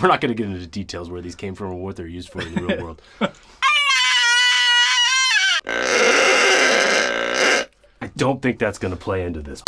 We're not going to get into details where these came from or what they're used for in the real world. I don't think that's going to play into this.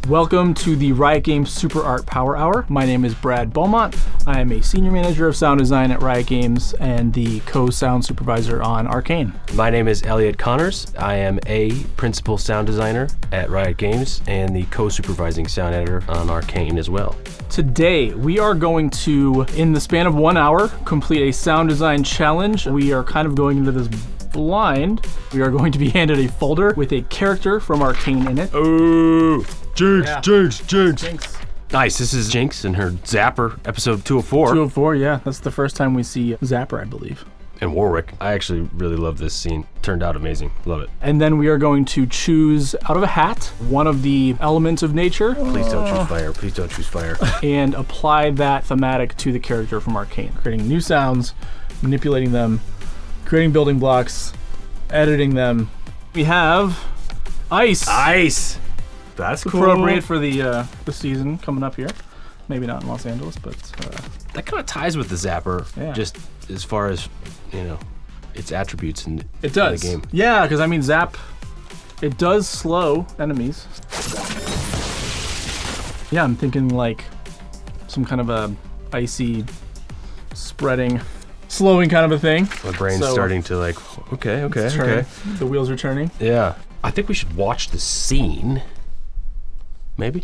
Welcome to the Riot Games Super Art Power Hour. My name is Brad Beaumont. I am a Senior Manager of Sound Design at Riot Games and the Co-Sound Supervisor on Arcane. My name is Elliot Connors. I am a Principal Sound Designer at Riot Games and the Co-Supervising Sound Editor on Arcane as well. Today, we are going to, in the span of 1 hour, complete a sound design challenge. We are kind of going into this blind. We are going to be handed a folder with a character from Arcane in it. Oh, Jinx, Yeah. Jinx. Nice, this is Jinx and her Zapper, episode 204. 204, yeah. That's the first time we see Zapper, I believe. And Warwick. I actually really love this scene. Turned out amazing. Love it. And then we are going to choose out of a hat one of the elements of nature. Please don't choose fire. Please don't choose fire. And apply that thematic to the character from Arcane. Creating new sounds, manipulating them, creating building blocks, editing them. We have ice. Ice. That's cool. Appropriate for the season coming up here. Maybe not in Los Angeles, but That kind of ties with the Zapper, Yeah. just as far as, its attributes in it does. the game. Yeah, because I mean, Zap, it does slow enemies. Yeah, I'm thinking like some kind of a icy, spreading, slowing kind of a thing. My brain's So, starting to okay. Turning. The wheels are turning. Yeah. I think we should watch the scene. Maybe?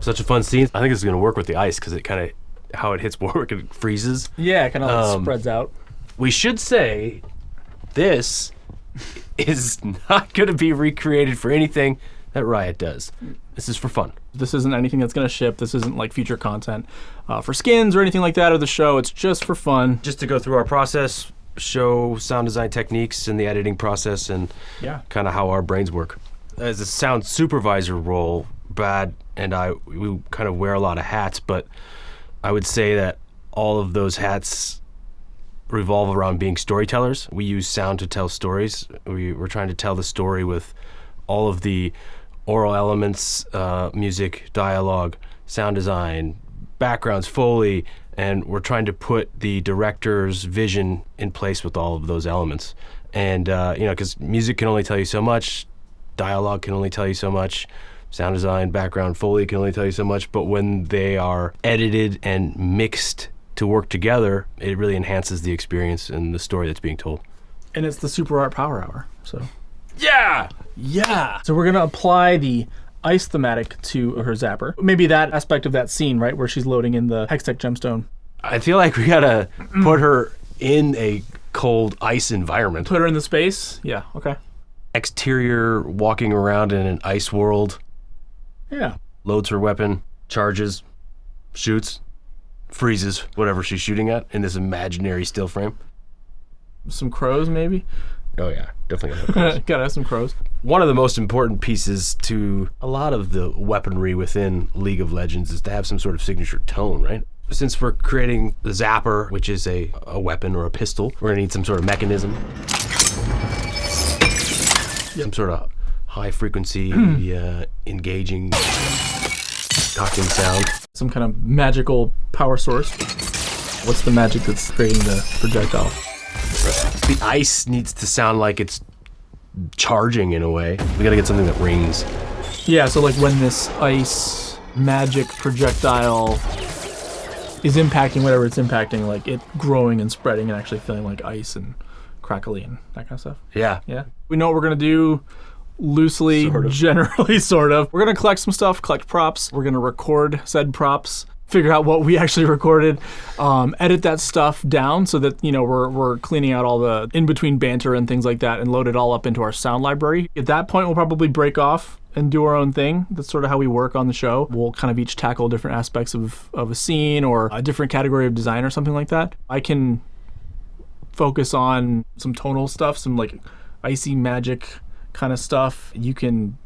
Such a fun scene. I think it's going to work with the ice because it kind of, how it hits Warwick, it freezes. Yeah, it kind of spreads out. We should say this is not going to be recreated for anything that Riot does. This is for fun. This isn't anything that's going to ship. This isn't like future content for skins or anything like that, or the show. It's just for fun. Just to go through our process, show sound design techniques and the editing process and Yeah. kind of how our brains work. As a sound supervisor role, Brad and I, we kind of wear a lot of hats, but I would say that all of those hats revolve around being storytellers. We use sound to tell stories. We're trying to tell the story with all of the oral elements, music, dialogue, sound design, backgrounds, Foley, and we're trying to put the director's vision in place with all of those elements. And, because music can only tell you so much, dialogue can only tell you so much, sound design, background, Foley can only tell you so much, but when they are edited and mixed to work together, it really enhances the experience and the story that's being told. And it's the Super Art Power Hour. So Yeah! So we're gonna apply the ice thematic to her Zapper. Maybe that aspect of that scene, right, where she's loading in the Hextech gemstone. I feel like we gotta put her in a cold ice environment. Put her in the space. Yeah. Okay. Exterior, walking around in an ice world, Yeah. loads her weapon, charges, shoots, freezes whatever she's shooting at in this imaginary still frame. Some crows, maybe. Oh yeah, definitely. Gotta have some crows. One of the most important pieces to a lot of the weaponry within League of Legends is to have some sort of signature tone, right? Since we're creating the Zapper, which is a weapon or a pistol, we're gonna need some sort of mechanism. Some sort of high frequency, engaging, cocking sound. Some kind of magical power source. What's the magic that's creating the projectile? The ice needs to sound like it's charging in a way. We gotta get something that rings. Yeah, so like when this ice magic projectile is impacting whatever it's impacting, like it growing and spreading and actually feeling like ice and crackly and that kind of stuff. Yeah. Yeah. We know what we're gonna do loosely, Sort of. generally, sort of. We're gonna collect some stuff, collect props. We're gonna record said props, figure out what we actually recorded, edit that stuff down so that, we're cleaning out all the in-between banter and things like that and load it all up into our sound library. At that point, we'll probably break off and do our own thing. That's sort of how we work on the show. We'll kind of each tackle different aspects of a scene or a different category of design or something like that. I can focus on some tonal stuff, some like icy magic kind of stuff. You can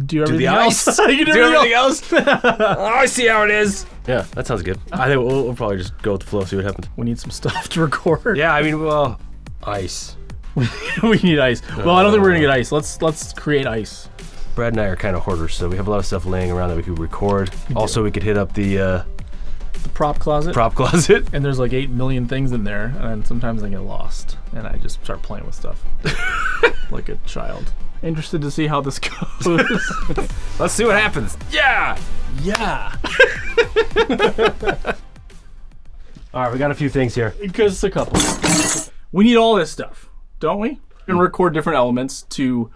do everything else. You can do everything else. Oh, I see how it is. Yeah, that sounds good. I think we'll probably just go with the flow, see what happens. We need some stuff to record. Yeah, I mean, well, ice. We need ice. Well, I don't think we're gonna get ice. Let's create ice. Brad and I are kind of hoarders, so we have a lot of stuff laying around that we could record. Also, we could hit up the Prop closet. prop closet. And there's like 8 million things in there, and sometimes I get lost, and I just start playing with stuff like a child. Interested to see how this goes. Let's see what happens. Yeah. Yeah. All right, we got a few things here. Because a couple. We need all this stuff, don't we? We can record different elements to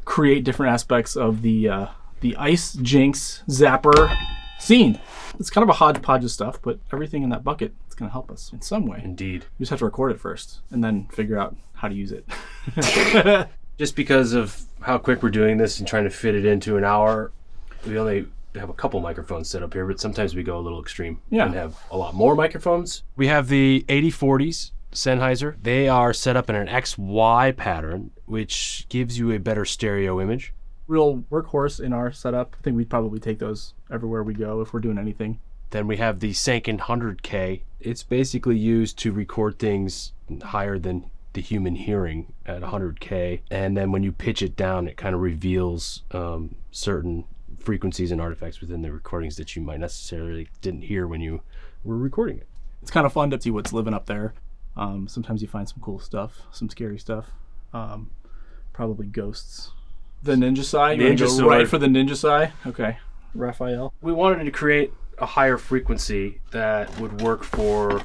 create different aspects of the Ice Jinx Zapper scene. It's kind of a hodgepodge of stuff, but everything in that bucket is going to help us in some way. Indeed. We just have to record it first and then figure out how to use it. Just because of how quick we're doing this and trying to fit it into an hour, we only have a couple microphones set up here, but sometimes we go a little extreme and have a lot more microphones. We have the 8040s Sennheiser. They are set up in an XY pattern, which gives you a better stereo image. Real workhorse in our setup. I think we'd probably take those everywhere we go if we're doing anything. Then we have the Sanken 100K. It's basically used to record things higher than the human hearing at 100K. And then when you pitch it down, it kind of reveals certain frequencies and artifacts within the recordings that you might necessarily didn't hear when you were recording it. It's kind of fun to see what's living up there. Sometimes you find some cool stuff, some scary stuff. Probably ghosts. The ninja sai? You want to go right for the ninja sai? Okay. Raphael. We wanted to create a higher frequency that would work for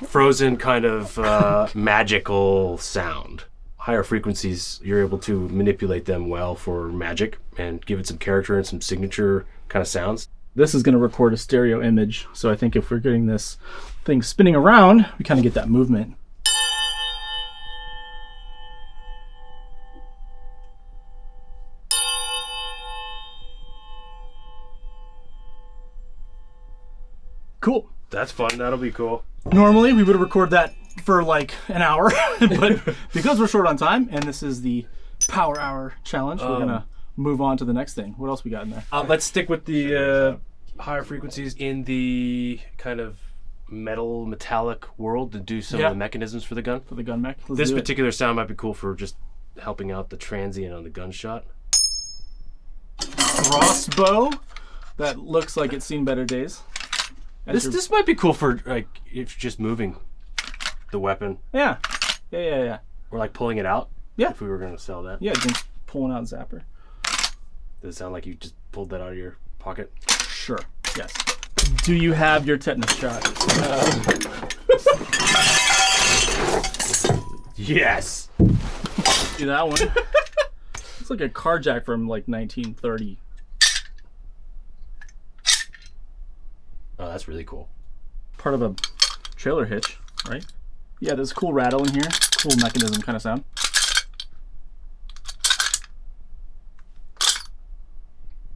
frozen kind of magical sound. Higher frequencies, you're able to manipulate them well for magic and give it some character and some signature kind of sounds. This is going to record a stereo image, so I think if we're getting this thing spinning around, we kind of get that movement. Cool. That's fun. That'll be cool. Normally, we would record that for like an hour, but because we're short on time, and this is the Power Hour Challenge, we're going to move on to the next thing. What else we got in there? Let's stick with the higher frequencies in the kind of metallic world to do some of the mechanisms for the gun. For the gun mech? This particular sound might be cool for just helping out the transient on the gunshot. Crossbow. That looks like it's seen better days. This might be cool for like if you're just moving the weapon. Yeah. Or like pulling it out. Yeah. If we were going to sell that. Yeah, just pulling out Zapper. Does it sound like you just pulled that out of your pocket? Sure. Yes. Do you have your tetanus shot? Yes. See that one? It's like a car jack from like 1930. Oh, that's really cool. Part of a trailer hitch, right? Yeah, there's a cool rattle in here. Cool mechanism kind of sound.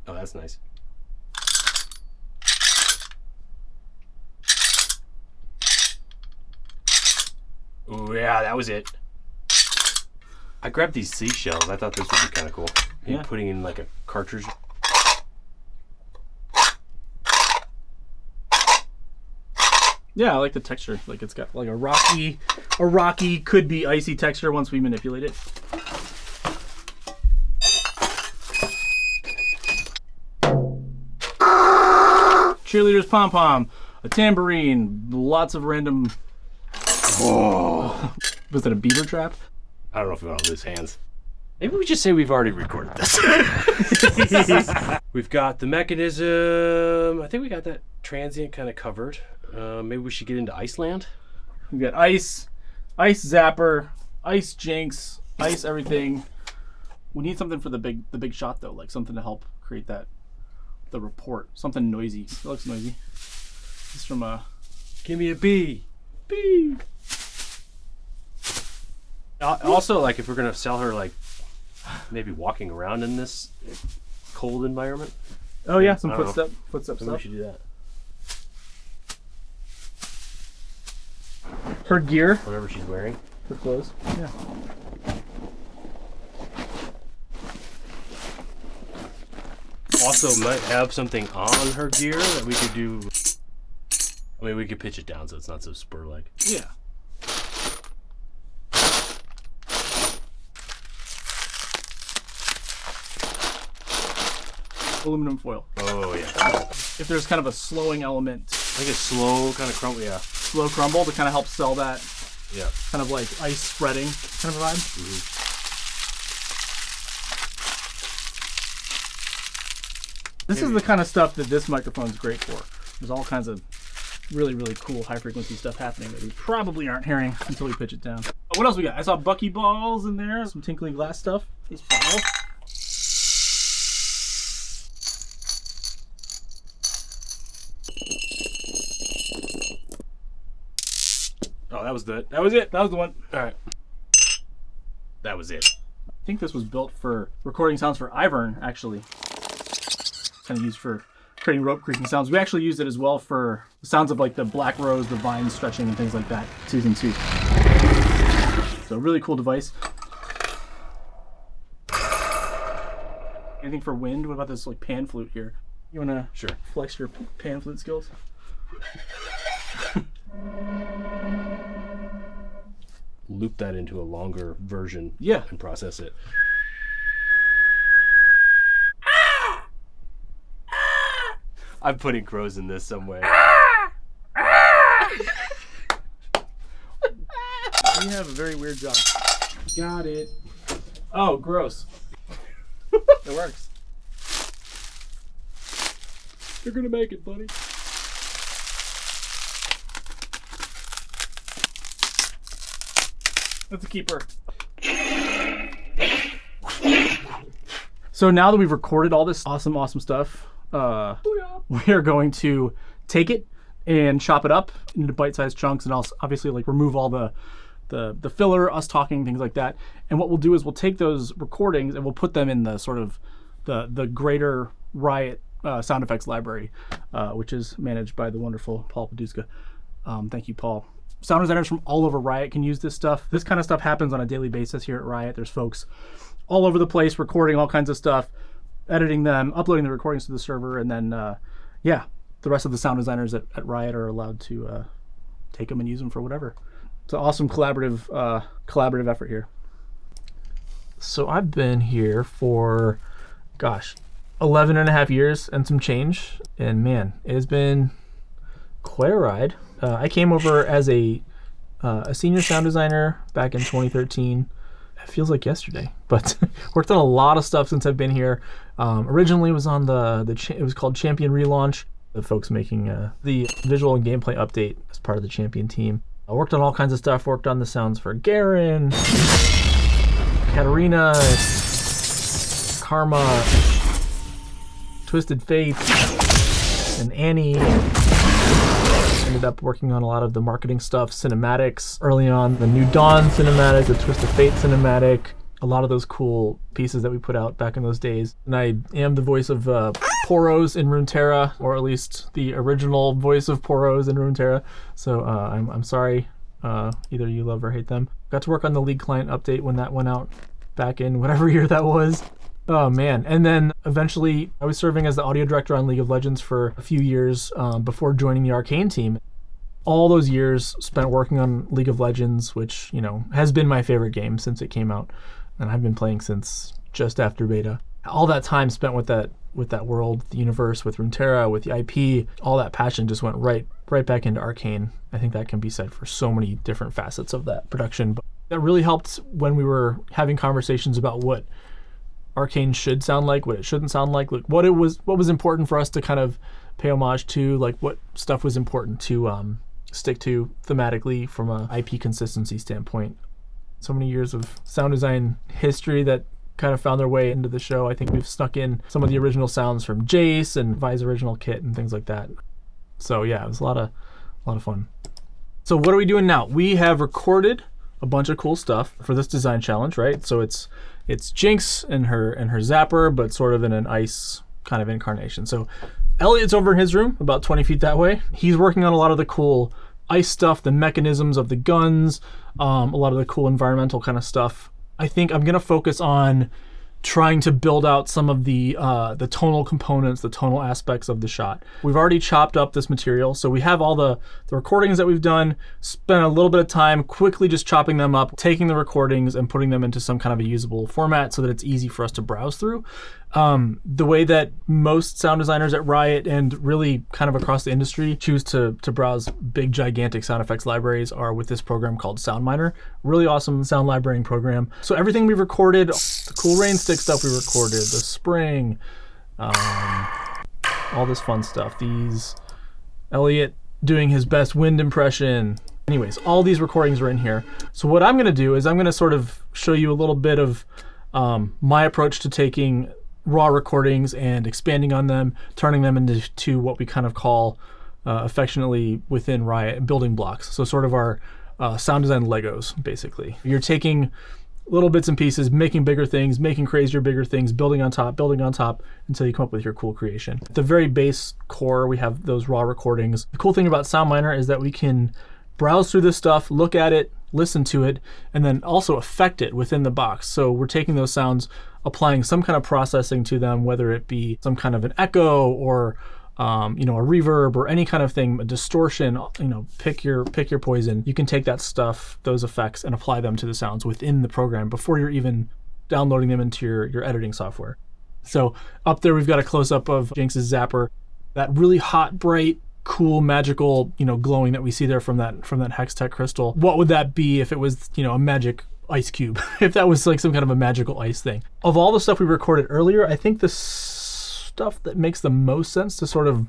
Oh, that's nice. Oh, yeah, that was it. I grabbed these seashells. I thought this would be kind of cool. Yeah. Putting in like a cartridge. Yeah, I like the texture. Like it's got like a rocky, could be icy texture once we manipulate it. Cheerleaders pom pom, a tambourine, lots of random. Oh, was that a beaver trap? I don't know if we want to lose hands. Maybe we just say we've already recorded this. We've got the mechanism. I think we got that transient kind of covered. Maybe we should get into Iceland. We've got ice zapper, ice jinx, ice everything. We need something for the big shot though, like something to help create the report. Something noisy. It looks noisy. It's from Give me a B. B. Also, like if we're gonna sell her like maybe walking around in this cold environment. Oh yeah, some I don't know. footstep Maybe we stuff. should do that. Her gear, Whatever she's wearing. her clothes. Yeah. Also, might have something on her gear that we could do. I mean, we could pitch it down so it's not so spur-like. Yeah. Aluminum foil. Oh yeah. If there's kind of a slowing element, Like a slow kind of crumble. Yeah. slow crumble to kind of help sell that Yeah. kind of like ice spreading kind of vibe. This is the kind of stuff that this microphone's great for. There's all kinds of really, really cool high frequency stuff happening that we probably aren't hearing until we pitch it down. What else we got? I saw buckyballs in there, some tinkling glass stuff. These files. Oh, that was the. That was it. That was the one. All right. That was it. I think this was built for recording sounds for Ivern, actually. Kind of used for creating rope creaking sounds. We actually used it as well for the sounds of like the black rose, the vines stretching and things like that. Season 2. So really cool device. Anything for wind? What about this like pan flute here? You wanna Sure. flex your pan flute skills? Loop that into a longer version. Yeah. And process it. I'm putting crows in this some way. You have a very weird job. Got it. Oh, gross. It works. You're gonna make it, buddy. That's a keeper. So now that we've recorded all this awesome stuff, we are going to take it and chop it up into bite-sized chunks, and I'll obviously like remove all the filler, us talking, things like that. And what we'll do is we'll take those recordings and we'll put them in the sort of the greater Riot sound effects library, which is managed by the wonderful Paul Paduska. Thank you, Paul. Sound designers from all over Riot can use this stuff. This kind of stuff happens on a daily basis here at Riot. There's folks all over the place recording all kinds of stuff, editing them, uploading the recordings to the server, and then, yeah, the rest of the sound designers at Riot are allowed to take them and use them for whatever. It's an awesome collaborative effort here. So I've been here for, gosh, 11 and a half years and some change, and man, it has been quite a ride. I came over as a senior sound designer back in 2013. It feels like yesterday, but worked on a lot of stuff since I've been here. Originally was on it was called Champion Relaunch. The folks making the visual and gameplay update as part of the Champion team. I worked on all kinds of stuff. Worked on the sounds for Garen, Katarina, Karma, Twisted Fate, and Annie. Ended up working on a lot of the marketing stuff, cinematics early on, the New Dawn cinematic, the Twisted Fate cinematic, a lot of those cool pieces that we put out back in those days. And I am the voice of Poros in Runeterra, or at least the original voice of Poros in Runeterra. So I'm sorry, either you love or hate them. Got to work on the League client update when that went out back in whatever year that was. Oh man. And then eventually I was serving as the audio director on League of Legends for a few years before joining the Arcane team. All those years spent working on League of Legends, which, you know, has been my favorite game since it came out. And I've been playing since just after beta. All that time spent with that world, the universe, with Runeterra, with the IP, all that passion just went right back into Arcane. I think that can be said for so many different facets of that production. But that really helped when we were having conversations about what Arcane should sound like, what it shouldn't sound like what was important for us to kind of pay homage to, like what stuff was important to stick to thematically from a IP consistency standpoint. So many years of sound design history that kind of found their way into the show. I think we've snuck in some of the original sounds from Jace and Vi's original kit and things like that. So yeah, it was a lot of fun. So what are we doing now? We have recorded a bunch of cool stuff for this design challenge, right? So it's Jinx and her Zapper, but sort of in an ice kind of incarnation. So Elliot's over in his room, about 20 feet that way. He's working on a lot of the cool ice stuff, the mechanisms of the guns, a lot of the cool environmental kind of stuff. I think I'm going to focus on trying to build out some of the tonal components, the tonal aspects of the shot. We've already chopped up this material, so we have all the recordings that we've done, spent a little bit of time quickly just chopping them up, taking the recordings and putting them into some kind of a usable format so that it's easy for us to browse through. The way that most sound designers at Riot and really kind of across the industry choose to browse big, gigantic sound effects libraries are with this program called SoundMiner. Really awesome sound librarying program. So everything we've recorded, the cool rain stick stuff we recorded, the spring, all this fun stuff. These Elliot doing his best wind impression. Anyways, all these recordings are in here. So what I'm going to do is I'm going to sort of show you a little bit of my approach to taking raw recordings and expanding on them, turning them into what we kind of call affectionately within Riot building blocks. So sort of our sound design Legos, basically. You're taking little bits and pieces, making bigger things, making crazier bigger things, building on top until you come up with your cool creation. At the very base core, we have those raw recordings. The cool thing about SoundMiner is that we can browse through this stuff, look at it, listen to it, and then also affect it within the box. So we're taking those sounds, applying some kind of processing to them, whether it be some kind of an echo or a reverb or any kind of thing, a distortion, pick your poison. You can take that stuff, those effects, and apply them to the sounds within the program before you're even downloading them into your editing software. So up there we've got a close-up of Jinx's Zapper, that really hot, bright, cool, magical, glowing that we see there from that Hextech crystal. What would that be if it was, a magic ice cube? If that was like some kind of a magical ice thing. Of all the stuff we recorded earlier, I think the stuff that makes the most sense to sort of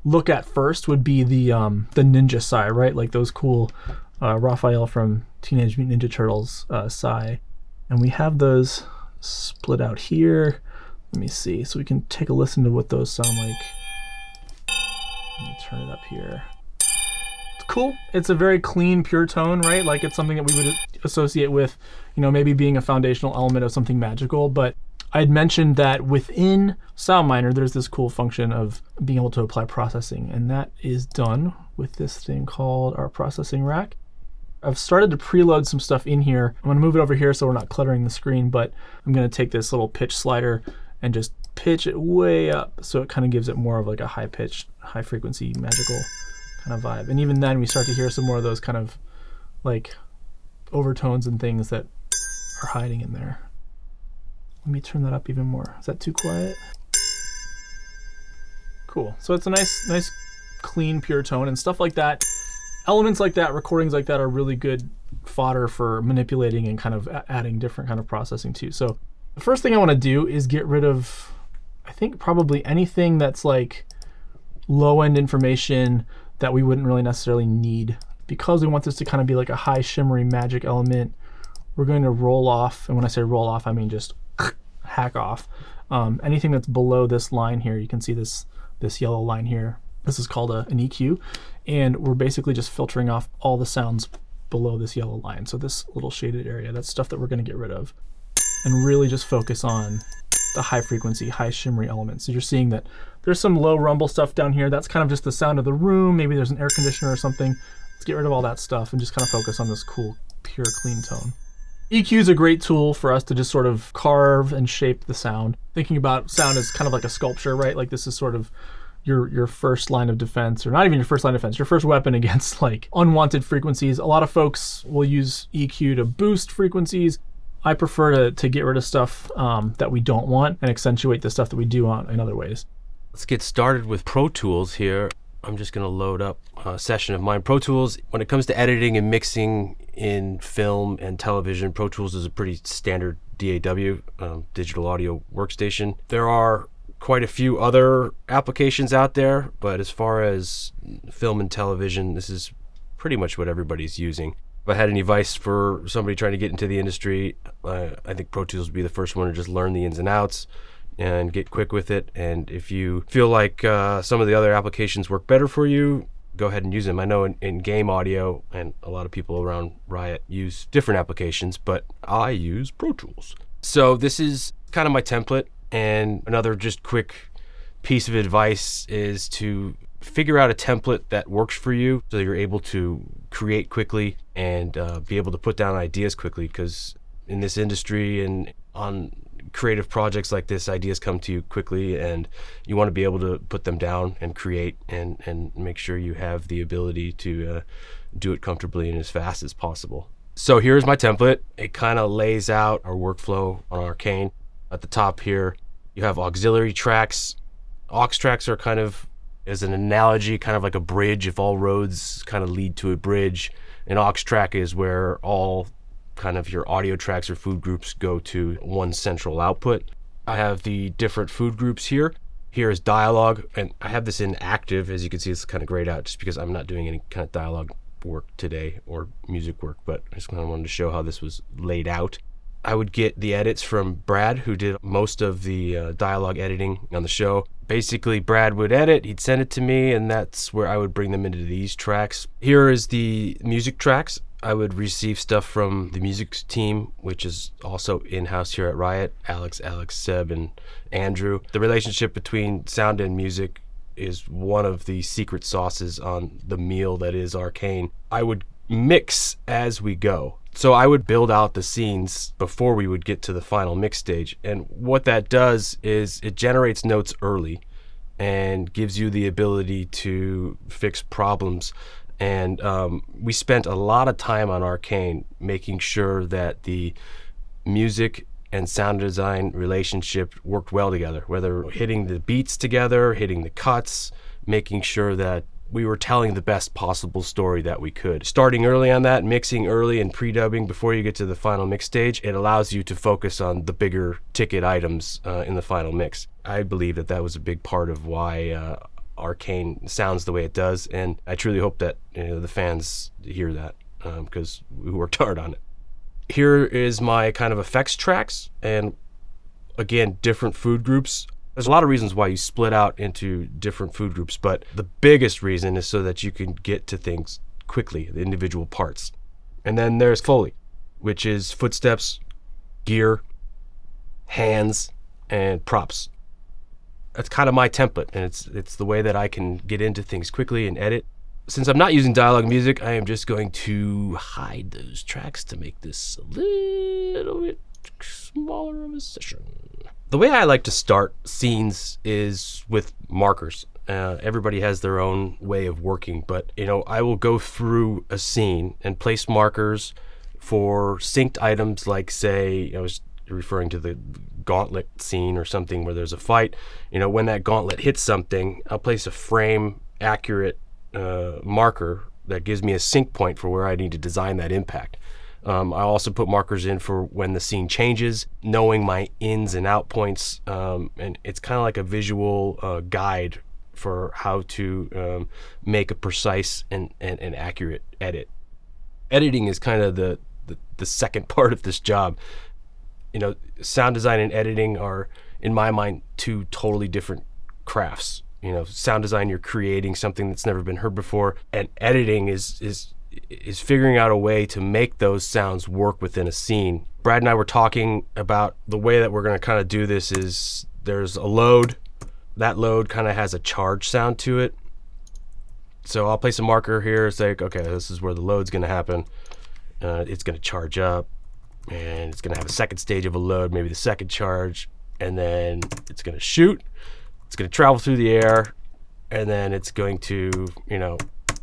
look at first would be the ninja Psy, right? Like those cool Raphael from Teenage Mutant Ninja Turtles Psy. And we have those split out here. Let me see. So we can take a listen to what those sound like. Let me turn it up here. It's cool. It's a very clean, pure tone, right? Like it's something that we would associate with, maybe being a foundational element of something magical. But I'd mentioned that within SoundMiner, there's this cool function of being able to apply processing, and that is done with this thing called our processing rack. I've started to preload some stuff in here. I'm gonna move it over here so we're not cluttering the screen, but I'm gonna take this little pitch slider and just pitch it way up so it kind of gives it more of like a high-pitched, high-frequency, magical kind of vibe. And even then we start to hear some more of those kind of like overtones and things that are hiding in there. Let me turn that up even more. Is that too quiet? Cool. So it's a nice, clean, pure tone and stuff like that. Elements like that, recordings like that are really good fodder for manipulating and kind of adding different kind of processing too. So the first thing I want to do is get rid of, I think probably anything that's like low-end information that we wouldn't really necessarily need. Because we want this to kind of be like a high shimmery magic element, we're going to roll off. And when I say roll off, I mean just hack off. Anything that's below this line here, you can see this yellow line here. This is called an EQ. And we're basically just filtering off all the sounds below this yellow line. So this little shaded area, that's stuff that we're going to get rid of. And really just focus on the high frequency, high shimmery elements. So you're seeing that there's some low rumble stuff down here. That's kind of just the sound of the room. Maybe there's an air conditioner or something. Let's get rid of all that stuff and just kind of focus on this cool, pure, clean tone. EQ is a great tool for us to just sort of carve and shape the sound. Thinking about sound as kind of like a sculpture, right? Like this is sort of your first line of defense, or not even your first line of defense, your first weapon against like unwanted frequencies. A lot of folks will use EQ to boost frequencies. I prefer to get rid of stuff that we don't want and accentuate the stuff that we do want in other ways. Let's get started with Pro Tools here. I'm just going to load up a session of mine. Pro Tools, when it comes to editing and mixing in film and television, Pro Tools is a pretty standard DAW, digital audio workstation. There are quite a few other applications out there, but as far as film and television, this is pretty much what everybody's using. If I had any advice for somebody trying to get into the industry, I think Pro Tools would be the first one to just learn the ins and outs and get quick with it. And if you feel like some of the other applications work better for you, go ahead and use them. I know in game audio, and a lot of people around Riot use different applications, but I use Pro Tools. So this is kind of my template, and another just quick piece of advice is to figure out a template that works for you so you're able to create quickly and be able to put down ideas quickly, because in this industry and on creative projects like this, ideas come to you quickly, and you want to be able to put them down and create and make sure you have the ability to do it comfortably and as fast as possible. So here's my template. It kind of lays out our workflow on Arcane. At the top here, you have auxiliary tracks. Aux tracks are kind of, as an analogy, kind of like a bridge. If all roads kind of lead to a bridge, an aux track is where all kind of your audio tracks or food groups go to one central output. I have the different food groups here. Here is dialogue, and I have this in active. As you can see, it's kind of grayed out just because I'm not doing any kind of dialogue work today or music work, but I just kind of wanted to show how this was laid out. I would get the edits from Brad, who did most of the dialogue editing on the show. Basically, Brad would edit, he'd send it to me, and that's where I would bring them into these tracks. Here is the music tracks. I would receive stuff from the music team, which is also in-house here at Riot, Alex, Seb, and Andrew. The relationship between sound and music is one of the secret sauces on the meal that is Arcane. I would mix as we go. So I would build out the scenes before we would get to the final mix stage. And what that does is it generates notes early and gives you the ability to fix problems. And we spent a lot of time on Arcane making sure that the music and sound design relationship worked well together, whether hitting the beats together, hitting the cuts, making sure that we were telling the best possible story that we could. Starting early on that, mixing early and pre-dubbing before you get to the final mix stage, it allows you to focus on the bigger ticket items in the final mix. I believe that that was a big part of why Arcane sounds the way it does, and I truly hope that the fans hear that, because we worked hard on it. Here is my kind of effects tracks, and again, different food groups. There's a lot of reasons why you split out into different food groups, but the biggest reason is so that you can get to things quickly, the individual parts. And then there's Foley, which is footsteps, gear, hands, and props. That's kind of my template, and it's the way that I can get into things quickly and edit. Since I'm not using dialogue music, I am just going to hide those tracks to make this a little bit smaller of a session. The way I like to start scenes is with markers. Everybody has their own way of working, but I will go through a scene and place markers for synced items, like, say, I was referring to the gauntlet scene or something where there's a fight. When that gauntlet hits something, I'll place a frame accurate marker that gives me a sync point for where I need to design that impact. I also put markers in for when the scene changes, knowing my ins and out points, and it's kind of like a visual guide for how to make a precise and accurate edit. Editing is kind of the second part of this job. Sound design and editing are, in my mind, two totally different crafts. Sound design, you're creating something that's never been heard before, and editing is figuring out a way to make those sounds work within a scene. Brad and I were talking about the way that we're going to kind of do this is there's a load. That load kind of has a charge sound to it. So I'll place a marker here, say, okay, this is where the load's going to happen. It's going to charge up, and it's going to have a second stage of a load, maybe the second charge, and then it's going to shoot. It's going to travel through the air, and then it's going to,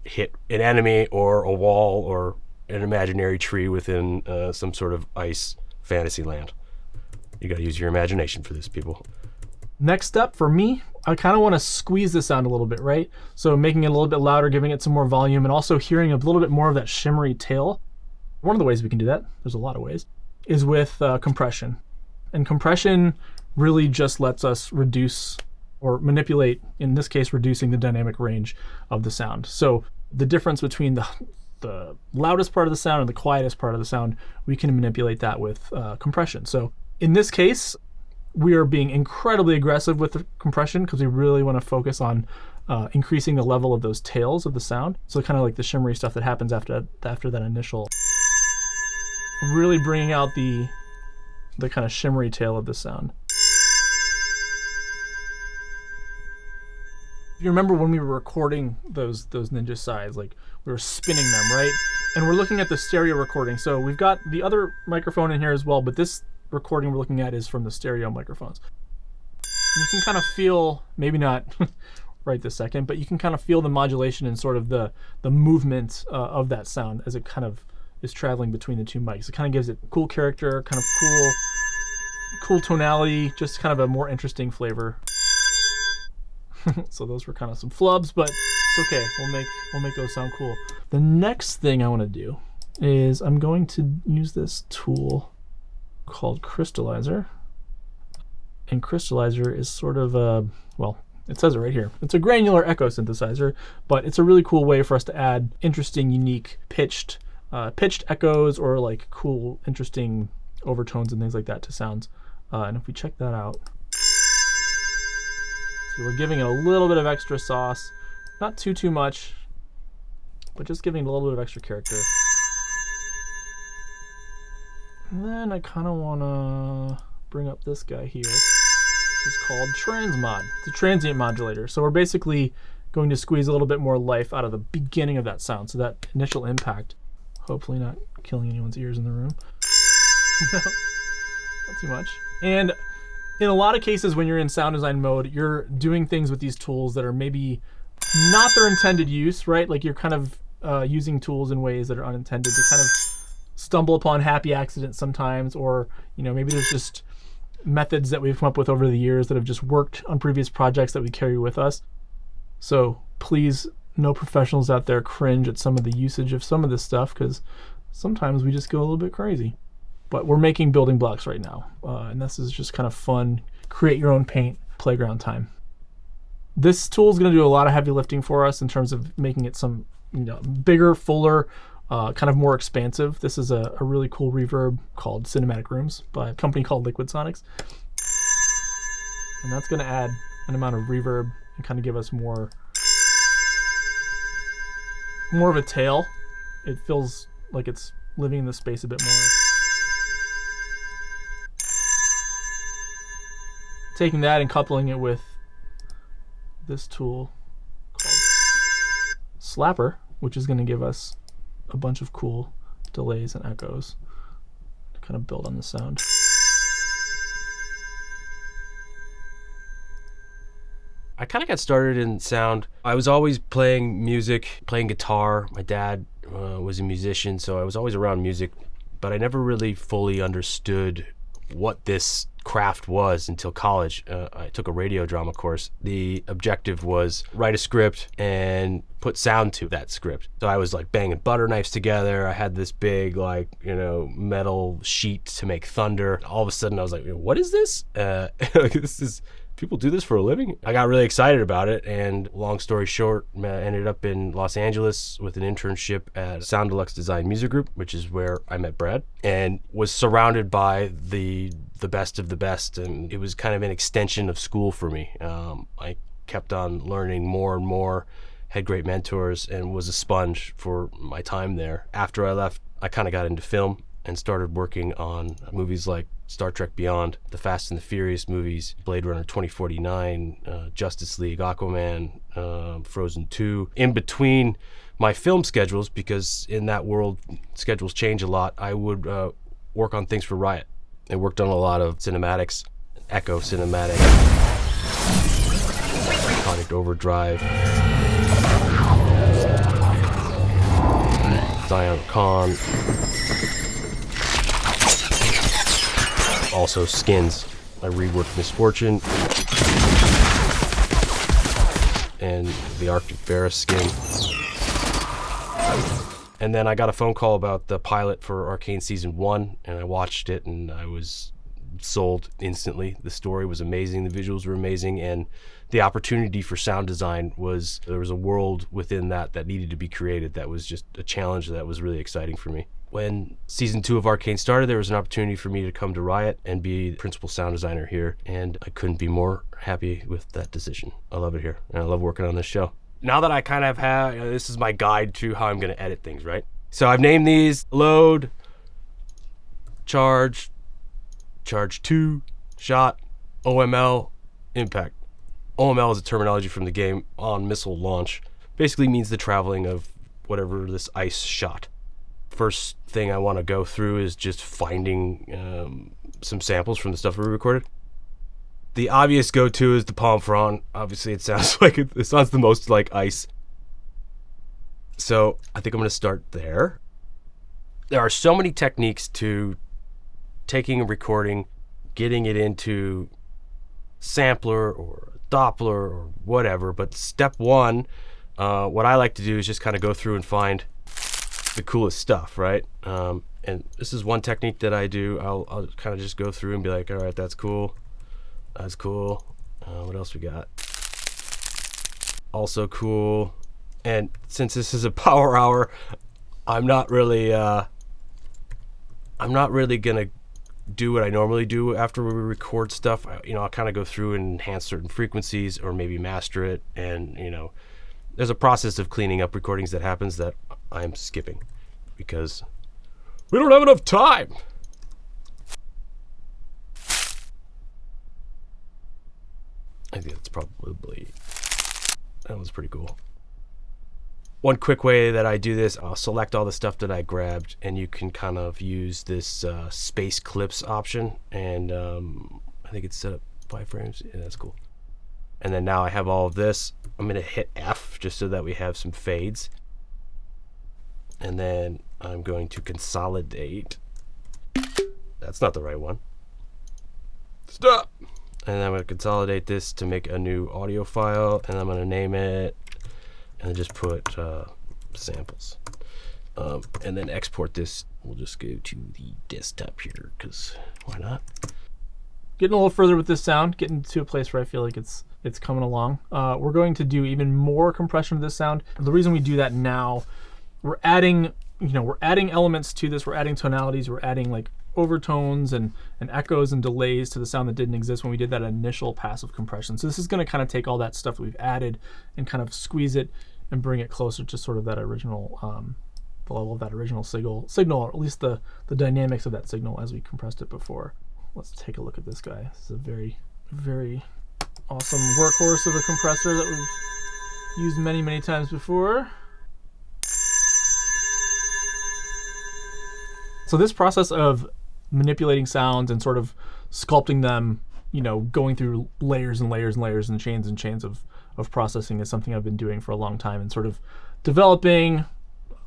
hit an enemy or a wall or an imaginary tree within some sort of ice fantasy land. You got to use your imagination for this, people. Next step for me, I kind of want to squeeze this sound a little bit, right? So making it a little bit louder, giving it some more volume, and also hearing a little bit more of that shimmery tail. One of the ways we can do that, there's a lot of ways, is with compression. And compression really just lets us reduce or manipulate, in this case, reducing the dynamic range of the sound. So the difference between the loudest part of the sound and the quietest part of the sound, we can manipulate that with compression. So in this case, we are being incredibly aggressive with the compression because we really want to focus on increasing the level of those tails of the sound. So kind of like the shimmery stuff that happens after that initial, really bringing out the kind of shimmery tail of the sound. You remember when we were recording those Ninja Sides, like we were spinning them, right? And we're looking at the stereo recording. So we've got the other microphone in here as well, but this recording we're looking at is from the stereo microphones. You can kind of feel, maybe not right this second, but you can kind of feel the modulation and sort of the movement of that sound as it kind of is traveling between the two mics. It kind of gives it cool character, kind of cool tonality, just kind of a more interesting flavor. So those were kind of some flubs, but it's okay. We'll make those sound cool. The next thing I want to do is I'm going to use this tool called Crystallizer. And Crystallizer is sort of a, well, it says it right here. It's a granular echo synthesizer, but it's a really cool way for us to add interesting, unique pitched echoes, or like cool, interesting overtones and things like that to sounds. And if we check that out, so we're giving it a little bit of extra sauce, not too much, but just giving it a little bit of extra character. And then I kind of want to bring up this guy here, which is called Transmod. It's a transient modulator. So we're basically going to squeeze a little bit more life out of the beginning of that sound, so that initial impact, hopefully not killing anyone's ears in the room. No, not too much. And in a lot of cases when you're in sound design mode, you're doing things with these tools that are maybe not their intended use, right? Like you're kind of using tools in ways that are unintended to kind of stumble upon happy accidents sometimes, or maybe there's just methods that we've come up with over the years that have just worked on previous projects that we carry with us. So please, no professionals out there cringe at some of the usage of some of this stuff, because sometimes we just go a little bit crazy. But we're making building blocks right now, and this is just kind of fun, create your own paint playground time. This tool is going to do a lot of heavy lifting for us in terms of making it some bigger, fuller, kind of more expansive. This is a really cool reverb called Cinematic Rooms by a company called Liquid Sonics. And that's going to add an amount of reverb and kind of give us more of a tail. It feels like it's living in the space a bit more. Taking that and coupling it with this tool called Slapper, which is going to give us a bunch of cool delays and echoes to kind of build on the sound. I kind of got started in sound. I was always playing music, playing guitar. My dad was a musician, so I was always around music, but I never really fully understood what this craft was until college. I took a radio drama course. The objective was write a script and put sound to that script. So I was like banging butter knives together. I had this big metal sheet to make thunder. All of a sudden I was like, what is this? This is, people do this for a living? I got really excited about it, and long story short, I ended up in Los Angeles with an internship at Sound Deluxe Design Music Group, which is where I met Brad, and was surrounded by the best of the best, and it was kind of an extension of school for me. I kept on learning more and more, had great mentors, and was a sponge for my time there. After I left, I kind of got into film and started working on movies like Star Trek Beyond, the Fast and the Furious movies, Blade Runner 2049, Justice League, Aquaman, Frozen 2. In between my film schedules, because in that world schedules change a lot, I would work on things for Riot. I worked on a lot of cinematics, Echo Cinematic, Project Overdrive, Zion Khan, also skins. I reworked Misfortune and the Arctic Ferris skin. And then I got a phone call about the pilot for Arcane Season 1, and I watched it and I was sold instantly. The story was amazing, the visuals were amazing, and the opportunity for sound design was, there was a world within that needed to be created that was just a challenge that was really exciting for me. When season 2 of Arcane started, there was an opportunity for me to come to Riot and be the principal sound designer here, and I couldn't be more happy with that decision. I love it here, and I love working on this show. Now that I kind of have, this is my guide to how I'm going to edit things, right? So I've named these load, charge 2, shot, OML, impact. OML is a terminology from the game on missile launch. Basically means the traveling of whatever this ice shot. First thing I want to go through is just finding some samples from the stuff we recorded. The obvious go-to is the palm frond. Obviously, it sounds like it sounds the most like ice. So I think I'm going to start there. There are so many techniques to taking a recording, getting it into sampler or Doppler or whatever. But step one, what I like to do is just kind of go through and find the coolest stuff, right? And this is one technique that I do. I'll kind of just go through and be like, all right, that's cool. That's cool. What else we got? Also cool. And since this is a power hour, I'm not really gonna do what I normally do after we record stuff. I'll kind of go through and enhance certain frequencies or maybe master it. And there's a process of cleaning up recordings that happens that I'm skipping because we don't have enough time. I think that was pretty cool. One quick way that I do this, I'll select all the stuff that I grabbed, and you can kind of use this space clips option, and I think it's set up 5 frames. Yeah, that's cool. And then now I have all of this. I'm going to hit F just so that we have some fades. And then I'm going to consolidate. That's not the right one. Stop! And then I'm going to consolidate this to make a new audio file, and I'm going to name it, and then just put samples. And then export this. We'll just go to the desktop here, because why not? Getting a little further with this sound, getting to a place where I feel like it's coming along. We're going to do even more compression of this sound. The reason we do that now, we're adding elements to this. We're adding tonalities. We're adding like overtones and echoes and delays to the sound that didn't exist when we did that initial passive compression. So this is going to kind of take all that stuff that we've added and kind of squeeze it and bring it closer to sort of that original, the level of that original signal, or at least the dynamics of that signal as we compressed it before. Let's take a look at this guy. This is a very, very awesome workhorse of a compressor that we've used many, many times before. So this process of manipulating sounds and sort of sculpting them, going through layers and layers and layers and chains of processing is something I've been doing for a long time, and sort of developing,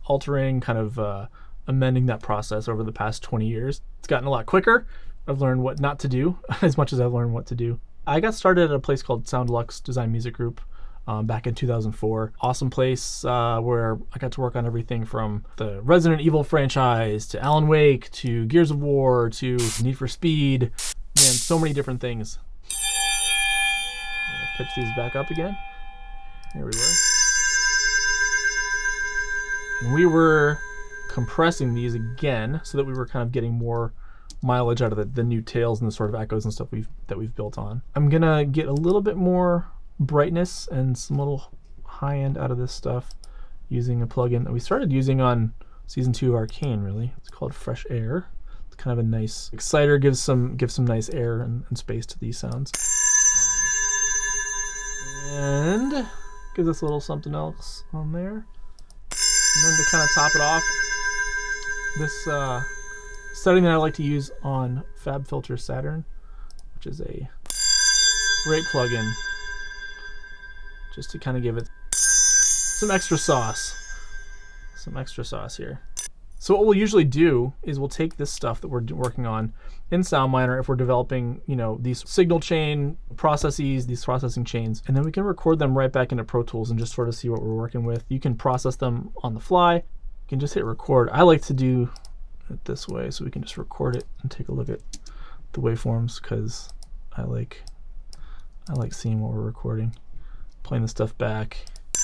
altering, kind of amending that process over the past 20 years. It's gotten a lot quicker. I've learned what not to do as much as I've learned what to do. I got started at a place called SoundLux Design Music Group back in 2004. Awesome place where I got to work on everything from the Resident Evil franchise to Alan Wake to Gears of War to Need for Speed, and so many different things. I'm gonna pitch these back up again. There we were. And we were compressing these again so that we were kind of getting more mileage out of the new tails and the sort of echoes and stuff that we've built on. I'm gonna get a little bit more brightness and some little high end out of this stuff using a plugin that we started using on season 2 of Arcane. Really, it's called Fresh Air. It's kind of a nice exciter, gives some nice air and space to these sounds, and gives us a little something else on there. And then to kind of top it off, this setting that I like to use on FabFilter Saturn, which is a great plugin, just to kind of give it some extra sauce here. So what we'll usually do is we'll take this stuff that we're working on in SoundMiner if we're developing, these signal chain processes, these processing chains, and then we can record them right back into Pro Tools and just sort of see what we're working with. You can process them on the fly. You can just hit record. I like to do it this way so we can just record it and take a look at the waveforms, because I like seeing what we're recording. Playing the stuff back, you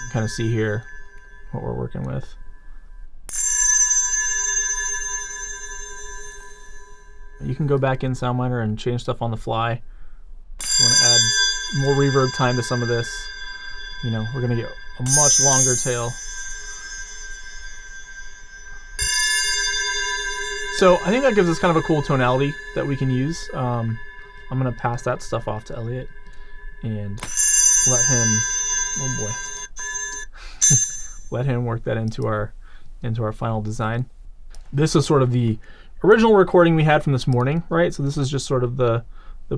can kind of see here what we're working with. You can go back in SoundMiner and change stuff on the fly. You want to add more reverb time to some of this. You know, we're going to get a much longer tail. So I think that gives us kind of a cool tonality that we can use. I'm going to pass that stuff off to Elliot and let him, oh boy, let him work that into our final design. This is sort of the original recording we had from this morning, right? So this is just sort of the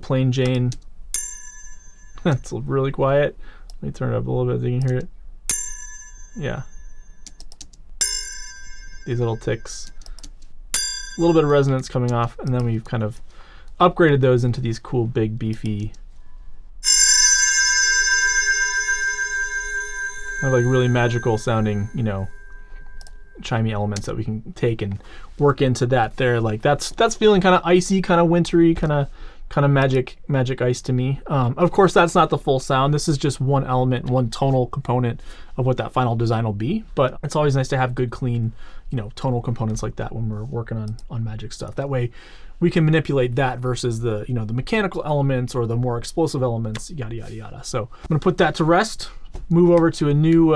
plain Jane. It's really quiet. Let me turn it up a little bit so you can hear it. Yeah. These little ticks. A little bit of resonance coming off, and then we've kind of upgraded those into these cool, big, beefy, kind of like really magical sounding, you know, chimey elements that we can take and work into that there. Like that's feeling kind of icy, kind of wintry, kind of magic ice to me. Of course, that's not the full sound. This is just one element, one tonal component of what that final design will be. But it's always nice to have good, clean, you know, tonal components like that when we're working on Magic stuff. That way, we can manipulate that versus the, you know, the mechanical elements or the more explosive elements, yada yada yada. So I'm gonna put that to rest. Move over to a new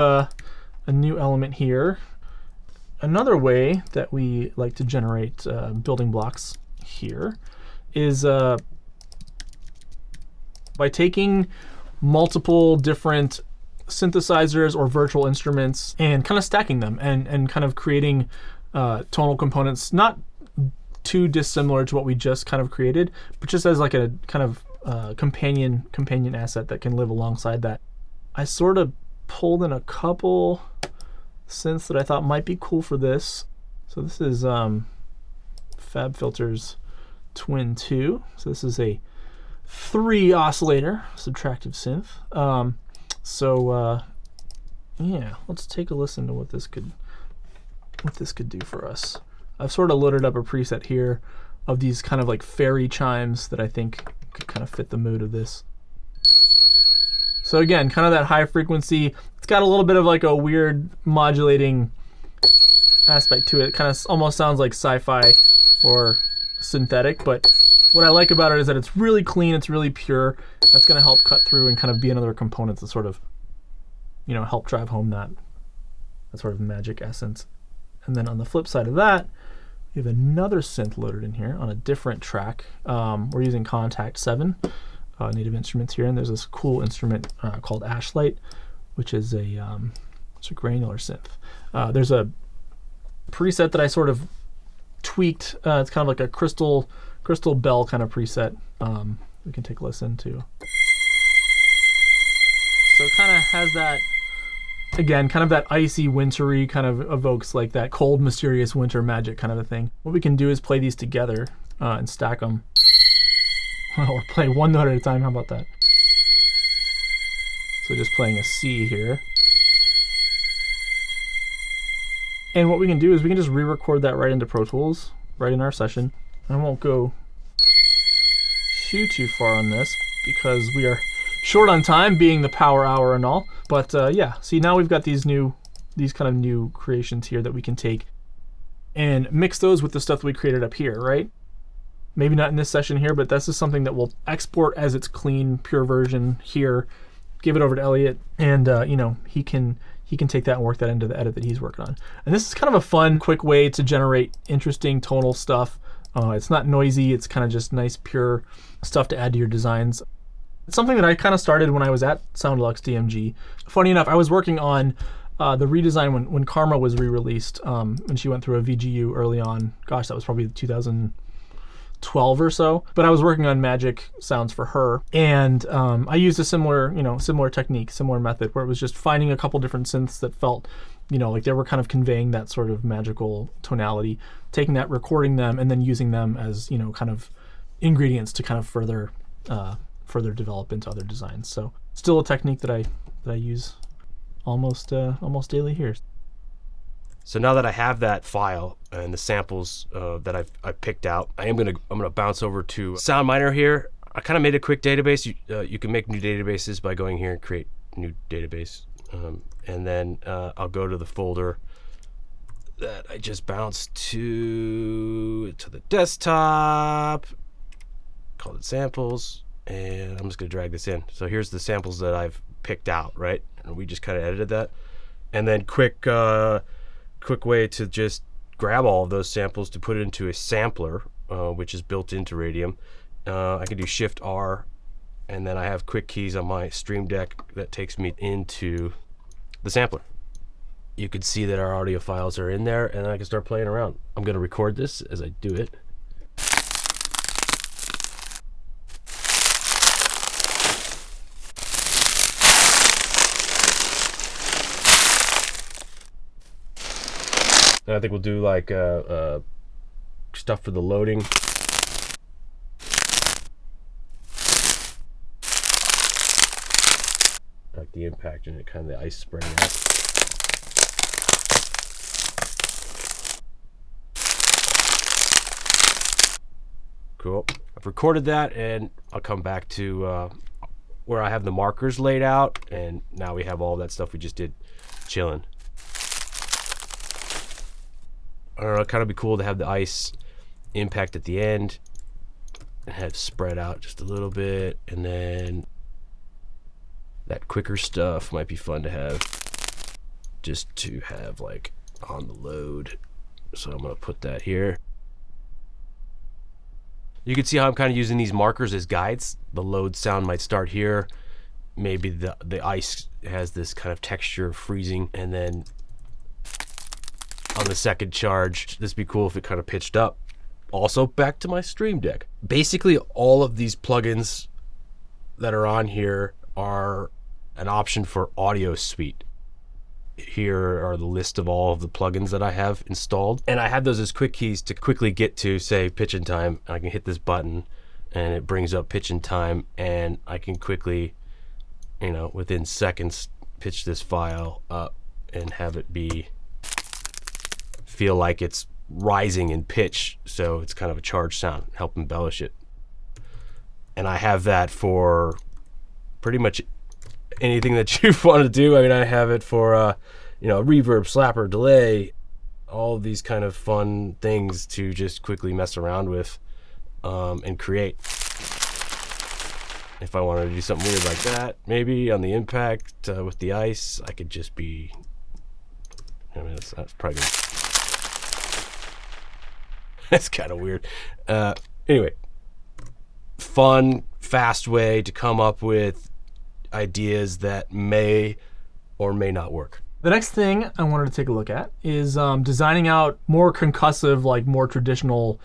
element here. Another way that we like to generate building blocks here is by taking multiple different synthesizers or virtual instruments and kind of stacking them and kind of creating tonal components, not too dissimilar to what we just kind of created, but just as like a kind of companion asset that can live alongside that. I sort of pulled in a couple synths that I thought might be cool for this. So this is FabFilter's Twin 2. So this is a 3 oscillator subtractive synth. Yeah, let's take a listen to what this could do for us. I've sort of loaded up a preset here of these kind of like fairy chimes that I think could kind of fit the mood of this. So again, kind of that high frequency. It's got a little bit of like a weird modulating aspect to it. It kind of almost sounds like sci-fi or synthetic, but what I like about it is that it's really clean, it's really pure. That's going to help cut through and kind of be another component to sort of, you know, help drive home that sort of magic essence. And then on the flip side of that, we have another synth loaded in here on a different track. We're using Contact 7 Native Instruments here, and there's this cool instrument called Ashlight, which is it's a granular synth. There's a preset that I sort of tweaked. It's kind of like a crystal bell kind of preset. We can take a listen to. So it kind of has that, again, kind of that icy, wintry, kind of evokes like that cold, mysterious winter magic kind of a thing. What we can do is play these together and stack them. Or play one note at a time, how about that? So just playing a C here. And what we can do is we can just re-record that right into Pro Tools, right in our session. I won't go too far on this because we are short on time, being the power hour and all. But yeah, see, now we've got these kind of new creations here that we can take and mix those with the stuff that we created up here, right? Maybe not in this session here, but this is something that we'll export as its clean, pure version here, give it over to Elliot, and you know, he can take that and work that into the edit that he's working on. And this is kind of a fun, quick way to generate interesting tonal stuff. It's not noisy, it's kind of just nice, pure stuff to add to your designs. It's something that I kind of started when I was at Soundelux DMG. Funny enough, I was working on the redesign when Karma was re-released, and she went through a VGU early on. Gosh, that was probably 2012 or so. But I was working on Magic sounds for her, and I used a similar technique, similar method, where it was just finding a couple different synths that felt, you know, like they were kind of conveying that sort of magical tonality, taking that, recording them, and then using them as, you know, kind of ingredients to kind of further develop into other designs. So still a technique that I use almost daily here. So now that I have that file and the samples that I've picked out, I'm gonna bounce over to SoundMiner here. I kind of made a quick database. You can make new databases by going here and create new database, and then I'll go to the folder that I just bounced to the desktop, called it samples, and I'm just gonna drag this in. So here's the samples that I've picked out, right? And we just kind of edited that. And then quick way to just grab all of those samples to put it into a sampler, which is built into Radium. I can do Shift R, and then I have quick keys on my Stream Deck that takes me into the sampler. You can see that our audio files are in there, and I can start playing around. I'm gonna record this as I do it. And I think we'll do like stuff for the loading. Like the impact and it kind of the ice spraying out. Cool. I've recorded that, and I'll come back to where I have the markers laid out, and now we have all that stuff we just did chilling. I don't know, it'd kind of be cool to have the ice impact at the end and have spread out just a little bit, and then that quicker stuff might be fun to have just to have like on the load. So I'm gonna put that here. You can see how I'm kind of using these markers as guides. The load sound might start here. Maybe the ice has this kind of texture of freezing, and then on the second charge, this would be cool if it kind of pitched up. Also, back to my Stream Deck. Basically, all of these plugins that are on here are an option for Audio Suite. Here are the list of all of the plugins that I have installed. And I have those as quick keys to quickly get to, say, pitch and time. I can hit this button and it brings up pitch and time, and I can quickly, you know, within seconds, pitch this file up and have it feel like it's rising in pitch, so it's kind of a charged sound, help embellish it. And I have that for pretty much anything that you want to do. I mean, I have it for you know, reverb, slapper, delay, all of these kind of fun things to just quickly mess around with and create. If I wanted to do something weird like that, maybe on the impact with the ice, I could just be, I mean, that's probably that's kind of weird. Anyway, fun, fast way to come up with ideas that may or may not work. The next thing I wanted to take a look at is designing out more concussive, like more traditional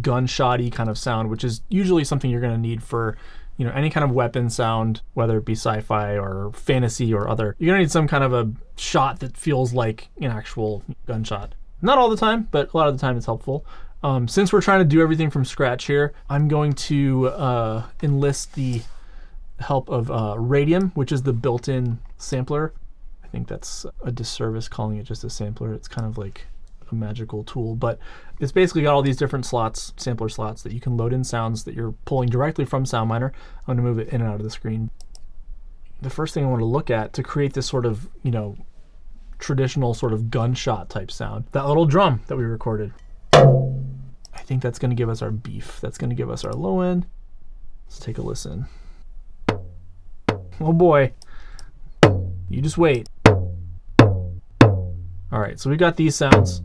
gunshot-y kind of sound, which is usually something you're going to need for, you know, any kind of weapon sound, whether it be sci-fi or fantasy or other. You're going to need some kind of a shot that feels like an actual gunshot. Not all the time, but a lot of the time it's helpful. Since we're trying to do everything from scratch here, I'm going to enlist the help of Radium, which is the built-in sampler. I think that's a disservice calling it just a sampler. It's kind of like a magical tool, but it's basically got all these different slots, sampler slots, that you can load in sounds that you're pulling directly from SoundMiner. I'm going to move it in and out of the screen. The first thing I want to look at to create this sort of, you know, traditional sort of gunshot type sound, that little drum that we recorded. I think that's going to give us our beef. That's going to give us our low end. Let's take a listen. Oh boy. You just wait. All right, so we got these sounds.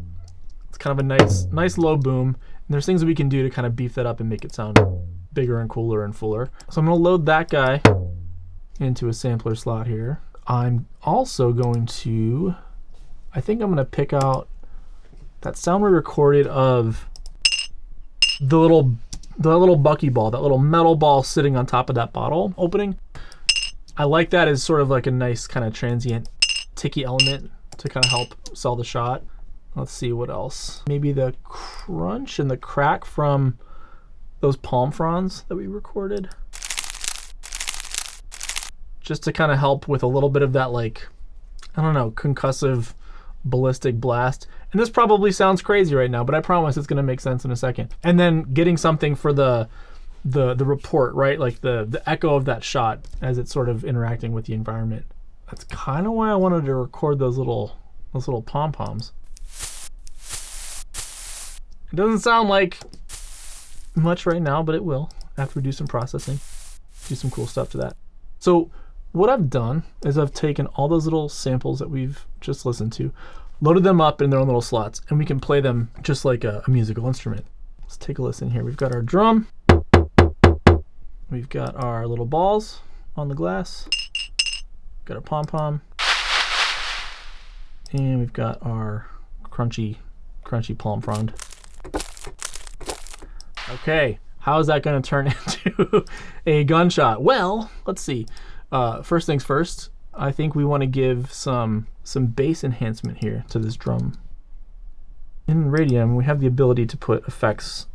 It's kind of a nice low boom. And there's things that we can do to kind of beef that up and make it sound bigger and cooler and fuller. So I'm going to load that guy into a sampler slot here. I'm also going to, I think I'm going to pick out that sound we recorded of the little buckyball, that little metal ball sitting on top of that bottle opening. I like that as sort of like a nice kind of transient ticky element to kind of help sell the shot. Let's see what else. Maybe the crunch and the crack from those palm fronds that we recorded. Just to kind of help with a little bit of that, like, I don't know, concussive ballistic blast. And this probably sounds crazy right now, but I promise it's going to make sense in a second. And then getting something for the report, right? Like the echo of that shot as it's sort of interacting with the environment. That's kind of why I wanted to record those little pom-poms. It doesn't sound like much right now, but it will after we do some processing, do some cool stuff to that. So what I've done is I've taken all those little samples that we've just listened to, loaded them up in their own little slots, and we can play them just like a musical instrument. Let's take a listen here. We've got our drum. We've got our little balls on the glass. We've got our pom-pom. And we've got our crunchy palm frond. Okay, how is that going to turn into a gunshot? Well, let's see. First things first, I think we want to give some bass enhancement here to this drum. In Radium, we have the ability to put effects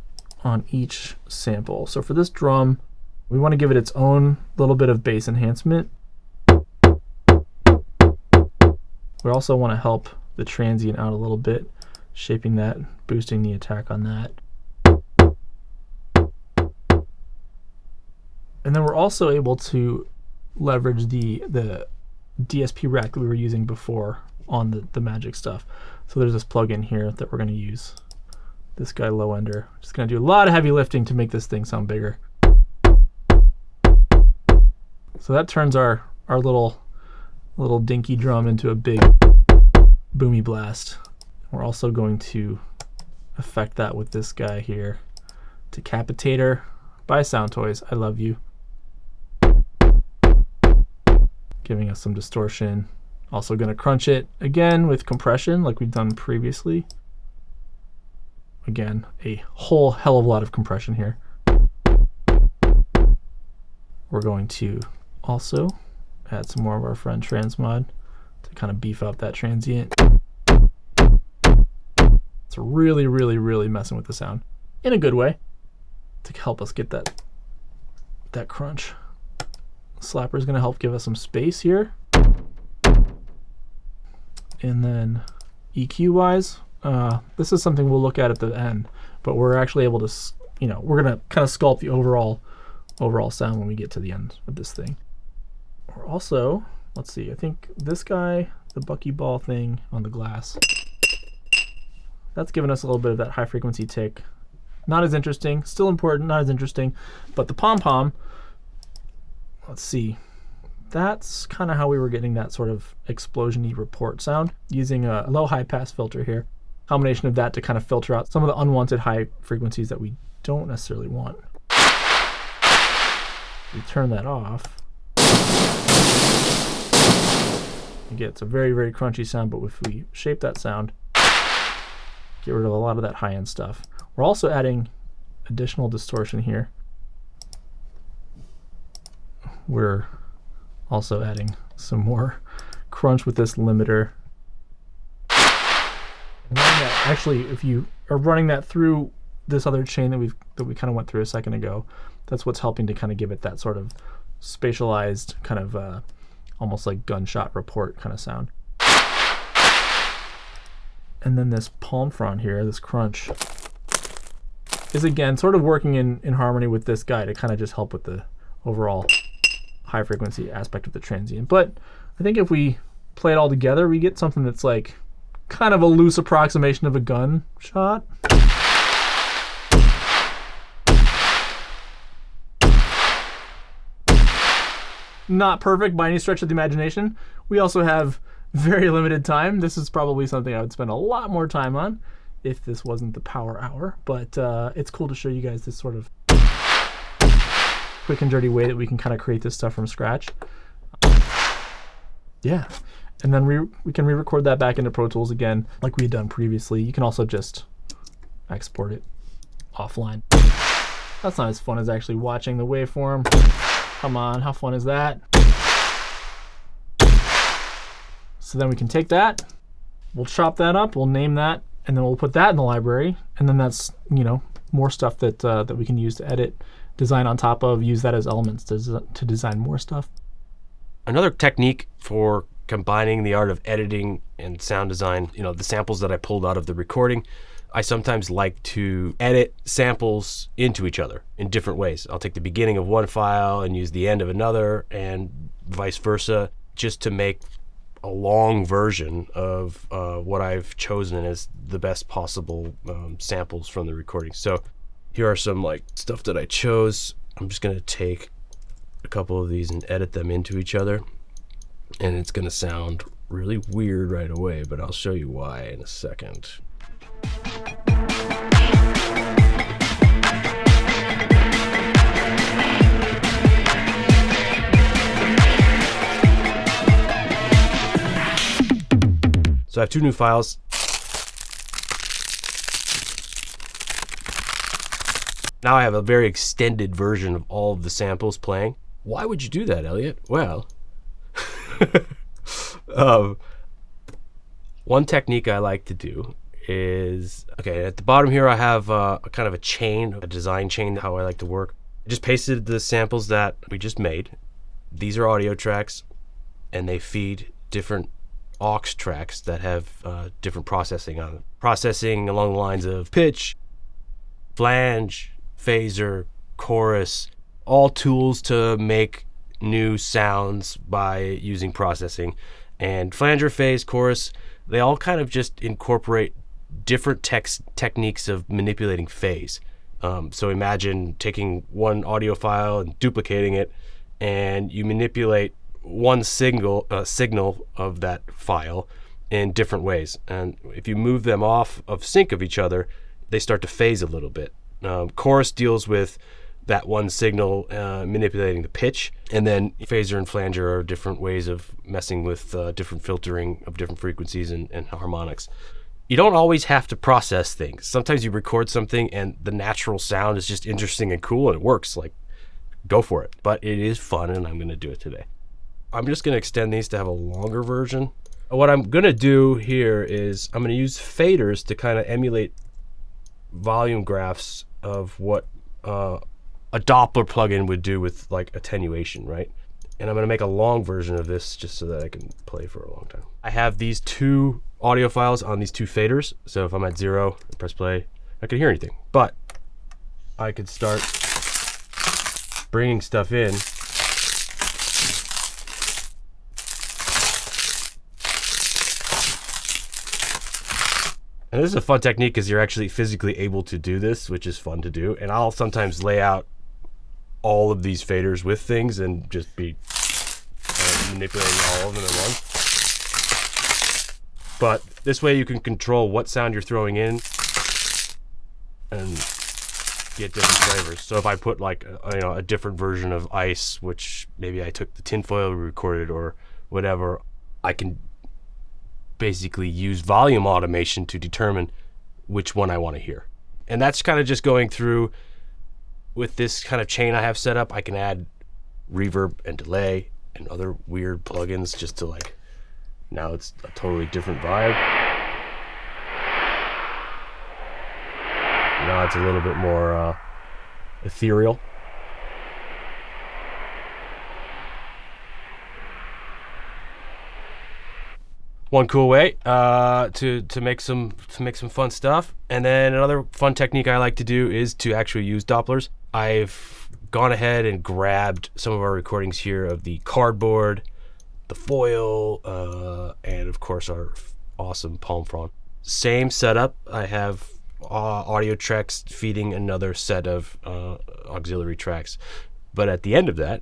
on each sample. So for this drum, we want to give it its own little bit of bass enhancement. We also want to help the transient out a little bit, shaping that, boosting the attack on that. And then we're also able to leverage the DSP rack that we were using before on the Magic stuff. So there's this plugin here that we're going to use. This guy, Low Ender. Just going to do a lot of heavy lifting to make this thing sound bigger. So that turns our little dinky drum into a big boomy blast. We're also going to affect that with this guy here. Decapitator by Soundtoys. I love you. Giving us some distortion. Also going to crunch it again with compression like we've done previously. Again, a whole hell of a lot of compression here. We're going to also add some more of our friend Transmod to kind of beef up that transient. It's really, really, really messing with the sound in a good way to help us get that crunch. Slapper is going to help give us some space here. And then EQ wise, this is something we'll look at the end, but we're actually able to, we're going to kind of sculpt the overall sound when we get to the end of this thing. We're also, let's see, I think this guy, the buckyball thing on the glass, that's giving us a little bit of that high frequency tick. Not as interesting, still important, not as interesting, but the pom-pom, let's see, that's kind of how we were getting that sort of explosion-y report sound using a low high pass filter here. Combination of that to kind of filter out some of the unwanted high frequencies that we don't necessarily want. We turn that off. You get, it's a very, very crunchy sound, but if we shape that sound, get rid of a lot of that high-end stuff. We're also adding additional distortion here. We're also adding some more crunch with this limiter. Actually, if you are running that through this other chain that we kind of went through a second ago, that's what's helping to kind of give it that sort of spatialized kind of almost like gunshot report kind of sound. And then this palm frond here, this crunch, is again sort of working in harmony with this guy to kind of just help with the overall high frequency aspect of the transient. But I think if we play it all together, we get something that's like kind of a loose approximation of a gun shot. Not perfect by any stretch of the imagination. We also have very limited time. This is probably something I would spend a lot more time on if this wasn't the power hour, but it's cool to show you guys this sort of quick and dirty way that we can kind of create this stuff from scratch. Yeah, and then we can re-record that back into Pro Tools again like we had done previously. You can also just export it offline. That's not as fun as actually watching the waveform. Come on, how fun is that? So then we can take that, we'll chop that up, we'll name that, and then we'll put that in the library, and then that's, more stuff that we can use to edit, design on top of, use that as elements to design more stuff. Another technique for combining the art of editing and sound design, the samples that I pulled out of the recording, I sometimes like to edit samples into each other in different ways. I'll take the beginning of one file and use the end of another, and vice versa, just to make a long version of what I've chosen as the best possible samples from the recording. So here are some like stuff that I chose. I'm just gonna take a couple of these and edit them into each other, and it's gonna sound really weird right away, but I'll show you why in a second. So I have two new files. Now I have a very extended version of all of the samples playing. Why would you do that, Elliot? Well, one technique I like to do is, okay, at the bottom here I have a kind of a chain, a design chain, how I like to work. I just pasted the samples that we just made. These are audio tracks, and they feed different aux tracks that have different processing on them. Processing along the lines of pitch, flange, phaser, chorus, all tools to make new sounds by using processing. And flanger, phase, chorus, they all kind of just incorporate different techniques of manipulating phase. So imagine taking one audio file and duplicating it, and you manipulate one signal of that file in different ways. And if you move them off of sync of each other, they start to phase a little bit. Chorus deals with that one signal manipulating the pitch, and then phaser and flanger are different ways of messing with different filtering of different frequencies and harmonics. You don't always have to process things. Sometimes you record something and the natural sound is just interesting and cool and it works. Like, go for it. But it is fun, and I'm going to do it today. I'm just going to extend these to have a longer version. What I'm going to do here is I'm going to use faders to kind of emulate volume graphs of what a Doppler plugin would do with like attenuation, right? And I'm going to make a long version of this just so that I can play for a long time. I have these two audio files on these two faders. So if I'm at 0 and press play, I can hear anything. But I could start bringing stuff in. And this is a fun technique because you're actually physically able to do this, which is fun to do. And I'll sometimes lay out all of these faders with things and just be manipulating all of them at once. But this way you can control what sound you're throwing in and get different flavors. So if I put like a different version of Ice, which maybe I took the tinfoil we recorded or whatever, I can basically use volume automation to determine which one I want to hear. And that's kind of just going through with this kind of chain I have set up. I can add reverb and delay and other weird plugins just to like, now it's a totally different vibe. Now it's a little bit more ethereal. One cool way to make some fun stuff. And then another fun technique I like to do is to actually use Dopplers. I've gone ahead and grabbed some of our recordings here of the cardboard, the foil, and of course our awesome palm frond. Same setup. I have audio tracks feeding another set of auxiliary tracks. But at the end of that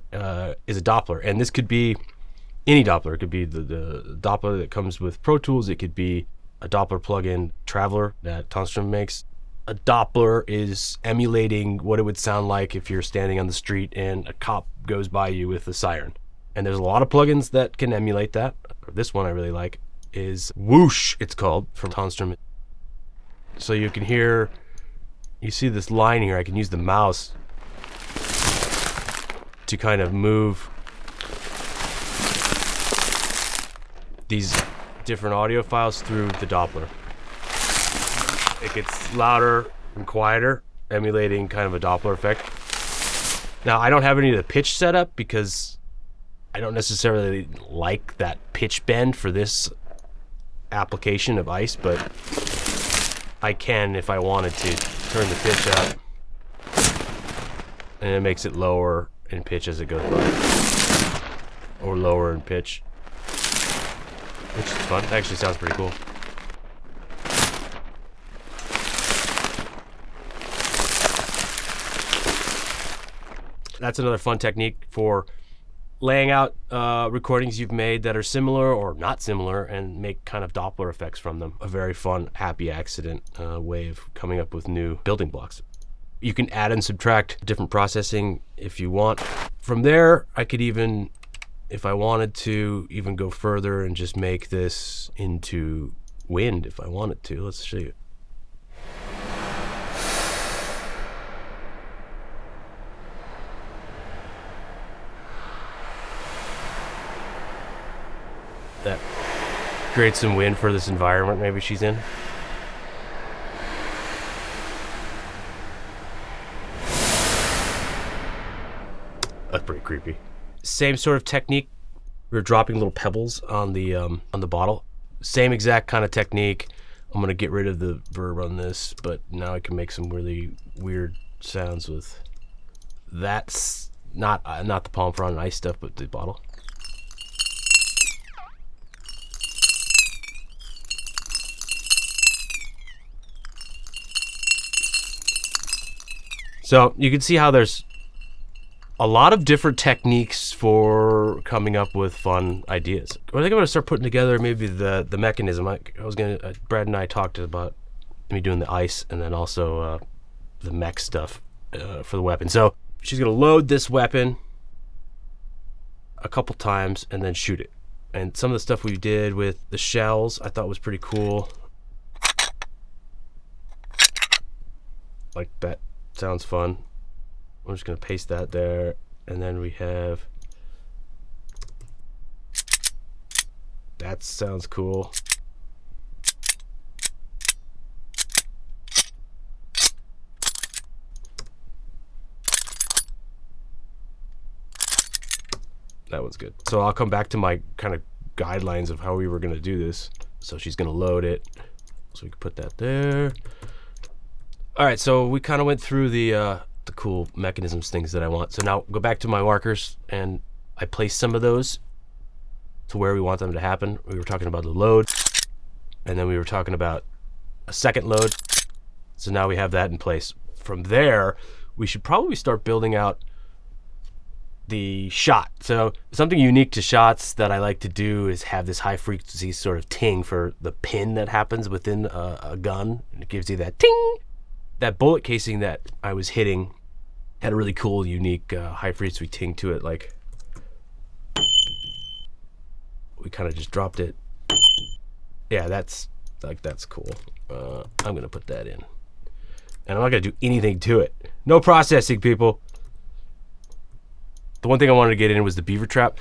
is a Doppler. And this could be any Doppler. It could be the Doppler that comes with Pro Tools. It could be a Doppler plugin, Traveler, that Tonstrom makes. A Doppler is emulating what it would sound like if you're standing on the street and a cop goes by you with a siren. And there's a lot of plugins that can emulate that. This one I really like is Whoosh, it's called, from Tonstrom. So you can hear, you see this line here, I can use the mouse to kind of move these different audio files through the Doppler. It gets louder and quieter, emulating kind of a Doppler effect. Now, I don't have any of the pitch set up because I don't necessarily like that pitch bend for this application of Ice, but I can, if I wanted to, turn the pitch up, and it makes it lower in pitch as it goes by, or lower in pitch. which is fun. That actually sounds pretty cool. That's another fun technique for laying out recordings you've made that are similar or not similar and make kind of Doppler effects from them. A very fun, happy accident way of coming up with new building blocks. You can add and subtract different processing if you want. From there, I could even, if I wanted to, even go further and just make this into wind if I wanted to. Let's show you. That creates some wind for this environment maybe she's in. That's pretty creepy. Same sort of technique. We were dropping little pebbles on the bottle. Same exact kind of technique. I'm gonna get rid of the verb on this, but now I can make some really weird sounds with. That's not the palm frond and ice stuff, but the bottle. So you can see how there's a lot of different techniques for coming up with fun ideas. I think I'm gonna start putting together maybe the mechanism. Brad and I talked about me doing the ice and then also the mech stuff for the weapon. So she's gonna load this weapon a couple times and then shoot it. And some of the stuff we did with the shells I thought was pretty cool. Like that. Sounds fun. I'm just gonna paste that there, and then we have that. Sounds cool. That one's good. So I'll come back to my kind of guidelines of how we were gonna do this. So she's gonna load it, so we can put that there. All right, so we kind of went through the cool mechanisms things that I want. So now go back to my markers, and I place some of those to where we want them to happen. We were talking about the load, and then we were talking about a second load. So now we have that in place. From there, we should probably start building out the shot. So something unique to shots that I like to do is have this high frequency sort of ting for the pin that happens within a gun. And it gives you that ting. That bullet casing that I was hitting had a really cool, unique, high frequency ting to it. Like, we kind of just dropped it. Yeah, that's cool. I'm gonna put that in, and I'm not gonna do anything to it. No processing, people. The one thing I wanted to get in was the beaver trap.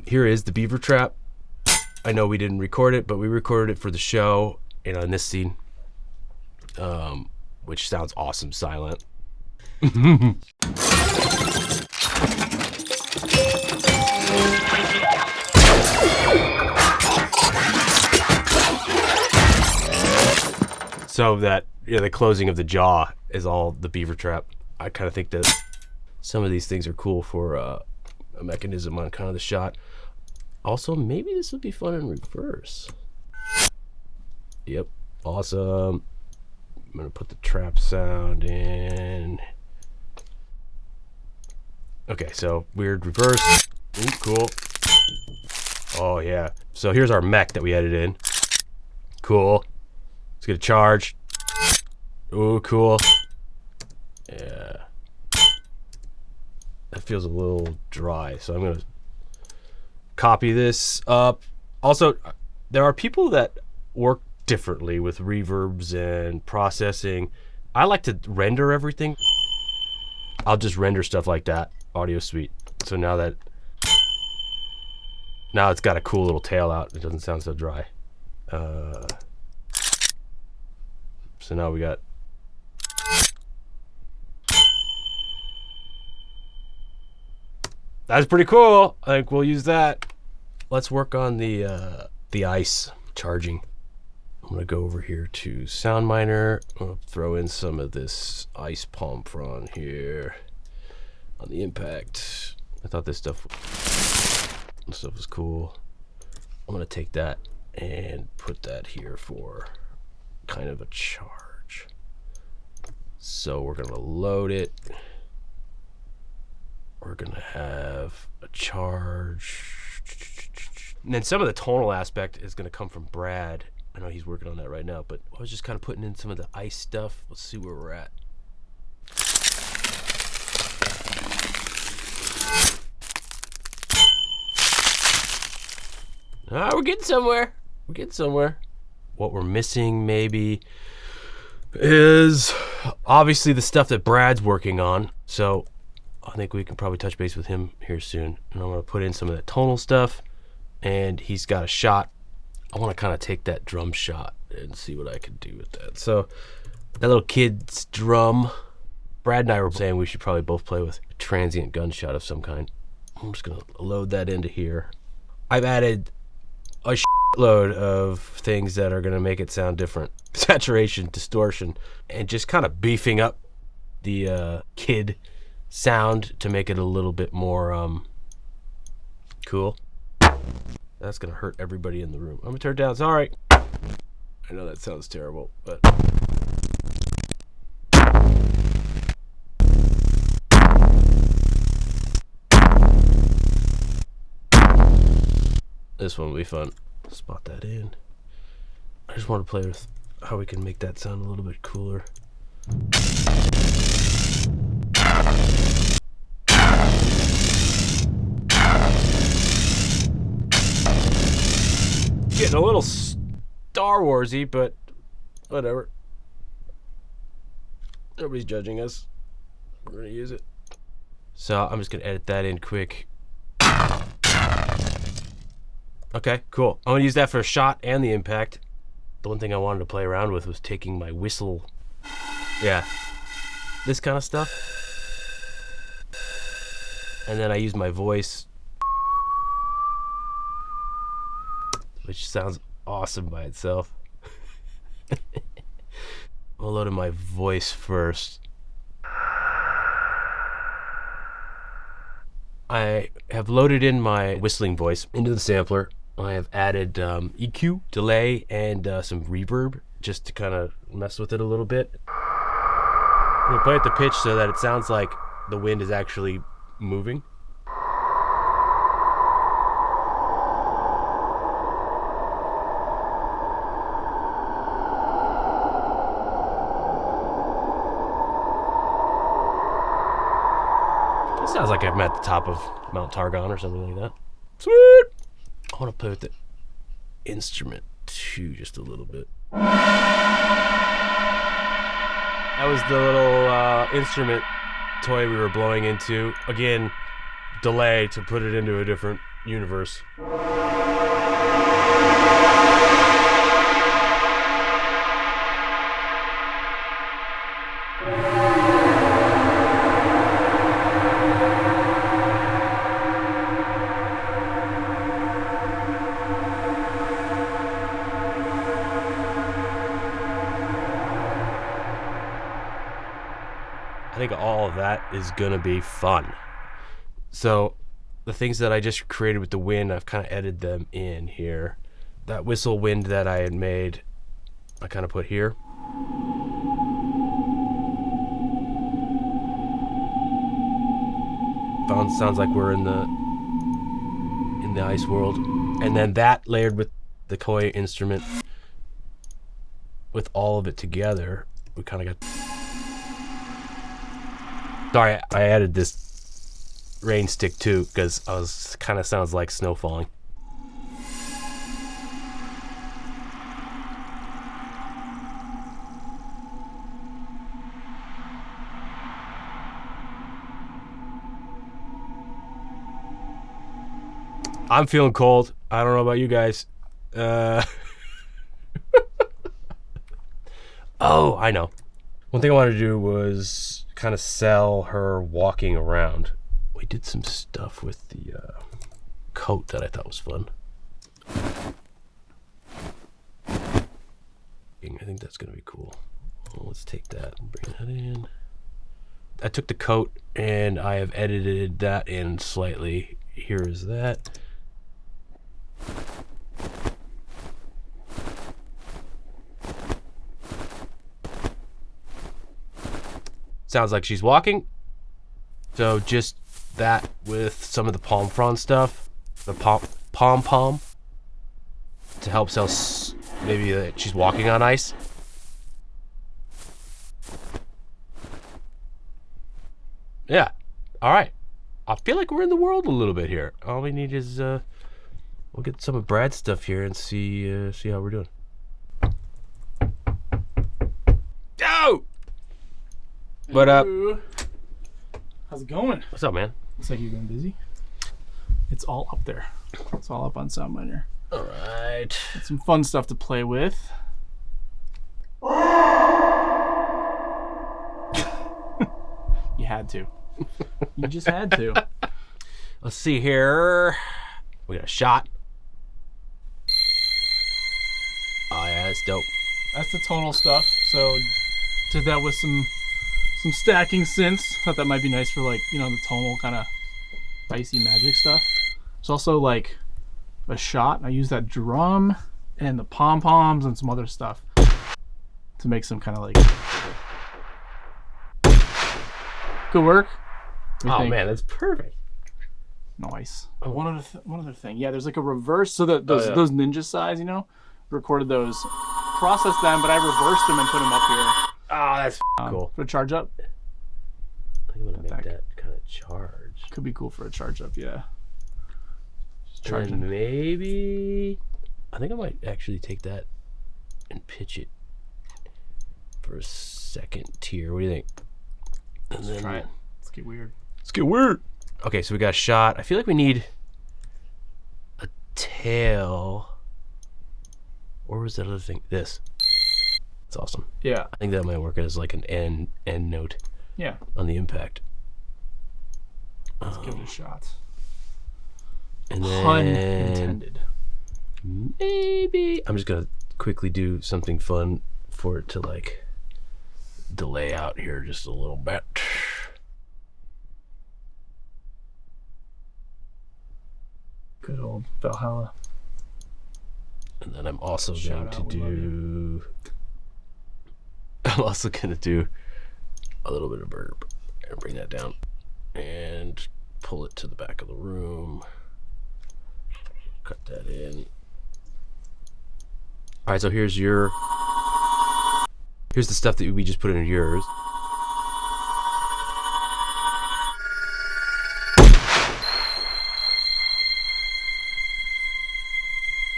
Here is the beaver trap. I know we didn't record it, but we recorded it for the show, in this scene. Which sounds awesome silent. So that the closing of the jaw is all the beaver trap. I kind of think that some of these things are cool for a mechanism on kind of the shot. Also, maybe this would be fun in reverse. Yep, awesome. I'm gonna put the trap sound in. Okay, so weird reverse. Ooh, cool. Oh yeah. So here's our mech that we added in. Cool. Let's get a charge. Ooh, cool. Yeah. That feels a little dry, so I'm gonna copy this up. Also, there are people that work differently with reverbs and processing. I like to render everything. I'll just render stuff like that. Audio Suite. So now it's got a cool little tail out. It doesn't sound so dry. So now we got. That's pretty cool. I think we'll use that. Let's work on the ice charging. I'm gonna go over here to SoundMiner. I'm gonna throw in some of this ice palm frond here on the impact. I thought this stuff was cool. I'm gonna take that and put that here for kind of a charge. So we're gonna load it. We're gonna have a charge. And then some of the tonal aspect is gonna come from Brad. I know he's working on that right now, but I was just kind of putting in some of the ice stuff. Let's see where we're at. We're getting somewhere. We're getting somewhere. What we're missing maybe is obviously the stuff that Brad's working on. So I think we can probably touch base with him here soon. And I'm going to put in some of that tonal stuff. And he's got a shot. I want to kind of take that drum shot and see what I can do with that. So that little kid's drum, Brad and I were saying we should probably both play with a transient gunshot of some kind. I'm just going to load that into here. I've added a load of things that are going to make it sound different. Saturation, distortion, and just kind of beefing up the kid sound to make it a little bit more cool. That's going to hurt everybody in the room. I'm going to turn it down. It's all right. I know that sounds terrible, but... This one will be fun. Spot that in. I just want to play with how we can make that sound a little bit cooler. Getting a little Star Warsy, but whatever. Nobody's judging us. We're gonna use it. So I'm just gonna edit that in quick. Okay, cool. I'm gonna use that for a shot and the impact. The one thing I wanted to play around with was taking my whistle. Yeah. This kind of stuff. And then I use my voice, which sounds awesome by itself. I'll load in my voice first. I have loaded in my whistling voice into the sampler. I have added EQ, delay, and some reverb just to kind of mess with it a little bit. I'm going to play at the pitch so that it sounds like the wind is actually moving. It sounds like I'm at the top of Mount Targon or something like that. Sweet! I want to play with the instrument too, just a little bit. That was the little instrument toy we were blowing into. Again, delay to put it into a different universe. I think all of that is gonna be fun. So the things that I just created with the wind, I've kind of edited them in here. That whistle wind that I had made, I kind of put here. Sounds like we're in the ice world. And then that layered with the koi instrument, with all of it together, we kind of got... Sorry, I added this rain stick too because kind of sounds like snow falling. I'm feeling cold. I don't know about you guys. Oh, I know. One thing I wanted to do was kind of sell her walking around. We did some stuff with the coat that I thought was fun. I think that's going to be cool. Well, let's take that and bring that in. I took the coat and I have edited that in slightly. Here is that. Sounds like she's walking. So just that with some of the palm frond stuff, the pom to help sell maybe that she's walking on ice. Yeah. All right. I feel like we're in the world a little bit here. All we need is we'll get some of Brad's stuff here and see how we're doing. Go! What up? How's it going? What's up, man? Looks like you've been busy. It's all up there. It's all up on SoundMiner. All right. Got some fun stuff to play with. You had to. You just had to. Let's see here. We got a shot. Oh yeah, that's dope. That's the tonal stuff. So did that with some stacking synths. Thought that might be nice for like, you know, the tonal kind of dicey magic stuff. There's also like a shot. I use that drum and the pom-poms and some other stuff to make some kind of like good work. What do you Oh think? man, that's perfect. Nice. One other thing. Yeah, there's like a reverse. So those ninja size, you know, recorded those, processed them, but I reversed them and put them up here. Oh, that's cool. For a charge up. I think I'm gonna make that kind of charge. Could be cool for a charge up. Yeah. Just And charging. then maybe I think I might actually take that and pitch it for a second tier. What do you think? And Let's try it. Let's get weird. Let's get weird. Okay, so we got a shot. I feel like we need a tail. Or was that other thing? This. It's awesome. Yeah. I think that might work as like an end note Yeah. on the impact. Let's give it a shot. And then Pun intended. maybe I'm just gonna quickly do something fun for it to like delay out here just a little bit. Good old Valhalla. And then I'm also Shout going to out, we love do. I'm also gonna do a little bit of burp and bring that down and pull it to the back of the room. Cut that in. All right, so here's the stuff that we just put in yours.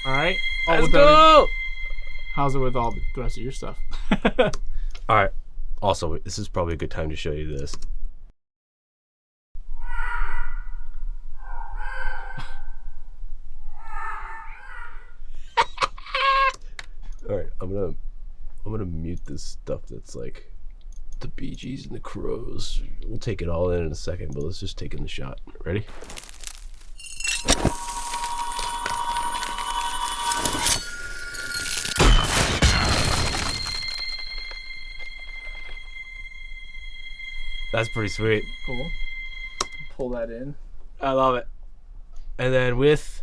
All right. Let's go! How's it with all the rest of your stuff? All right. Also, this is probably a good time to show you this. All right, I'm gonna mute this stuff that's like the Bee Gees and the Crows. We'll take it all in a second, but let's just take in the shot. Ready? That's pretty sweet. Cool. Pull that in. I love it. And then with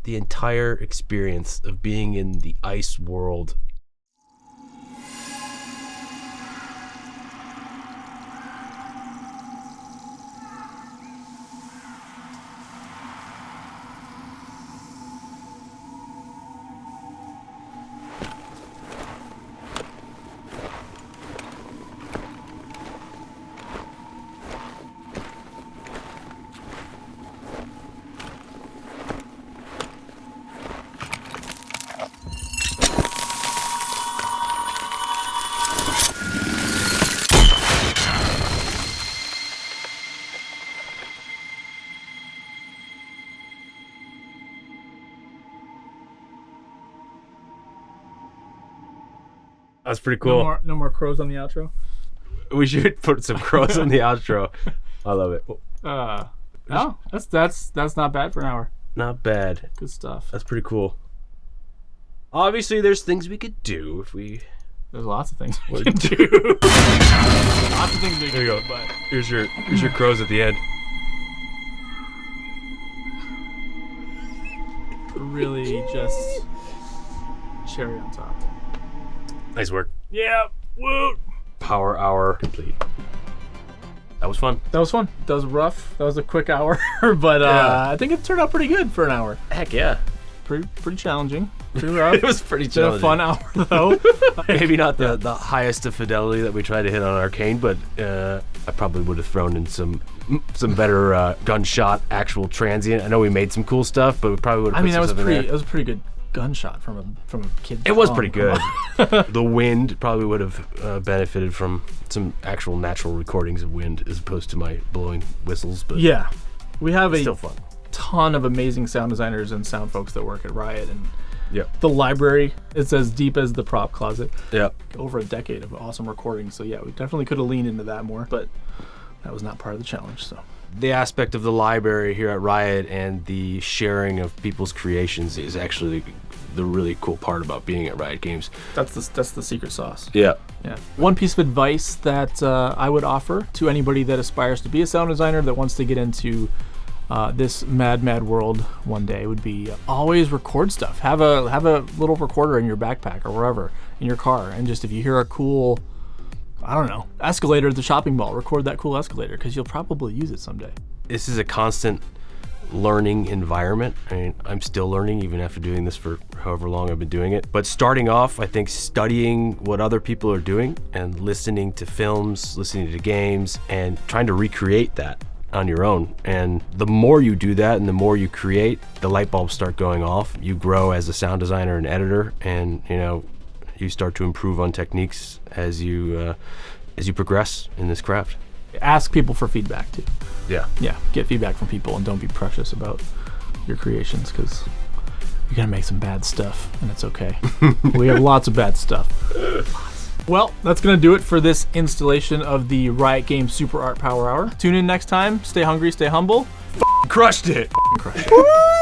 the entire experience of being in the ice world. That's pretty cool. No more crows on the outro. We should put some crows on the outro. I love it. No, that's not bad for an hour. Not bad. Good stuff. That's pretty cool. Obviously, there's things we could do if we. There's lots of things we Would can do. Lots of things we can There you do, go. but Here's your crows at the end. really just cherry on top. Nice work. Yeah. Woo. Power Hour complete. That was fun. That was fun. That was rough. That was a quick hour, but Yeah. I think it turned out pretty good for an hour. Heck yeah. Pretty challenging. Pretty rough. It was pretty It's been a challenging. fun hour though. Maybe not the highest of fidelity that we tried to hit on Arcane, but I probably would have thrown in some better gunshot actual transient. I know we made some cool stuff, but we probably would have. I mean, that was stuff in there. pretty. That was a pretty good gunshot from a kid. It was pretty good. The wind probably would have benefited from some actual natural recordings of wind as opposed to my blowing whistles. But Yeah, we have a still fun. ton of amazing sound designers and sound folks that work at Riot, and Yep. the library is as deep as the prop closet. Yep. Over a decade of awesome recordings. So yeah, we definitely could have leaned into that more, but that was not part of the challenge. So The aspect of the library here at Riot and the sharing of people's creations is actually the really cool part about being at Riot Games. that's the secret sauce. Yeah. Yeah. One piece of advice that I would offer to anybody that aspires to be a sound designer that wants to get into this mad world one day would be always record stuff. Have a little recorder in your backpack or wherever in your car, and just if you hear a cool, I don't know, escalator at the shopping mall, record that cool escalator because you'll probably use it someday. This is a constant learning environment. I mean, I'm still learning even after doing this for however long I've been doing it. But starting off, I think studying what other people are doing and listening to films, listening to games, and trying to recreate that on your own. And the more you do that and the more you create, the light bulbs start going off. You grow as a sound designer and editor, and you start to improve on techniques as you progress in this craft. Ask people for feedback too. Yeah. Yeah, get feedback from people and don't be precious about your creations because you're gonna make some bad stuff and it's okay. We have lots of bad stuff. Well, that's gonna do it for this installation of the Riot Games Super Art Power Hour. Tune in next time. Stay hungry, stay humble. Crushed it. Crush it.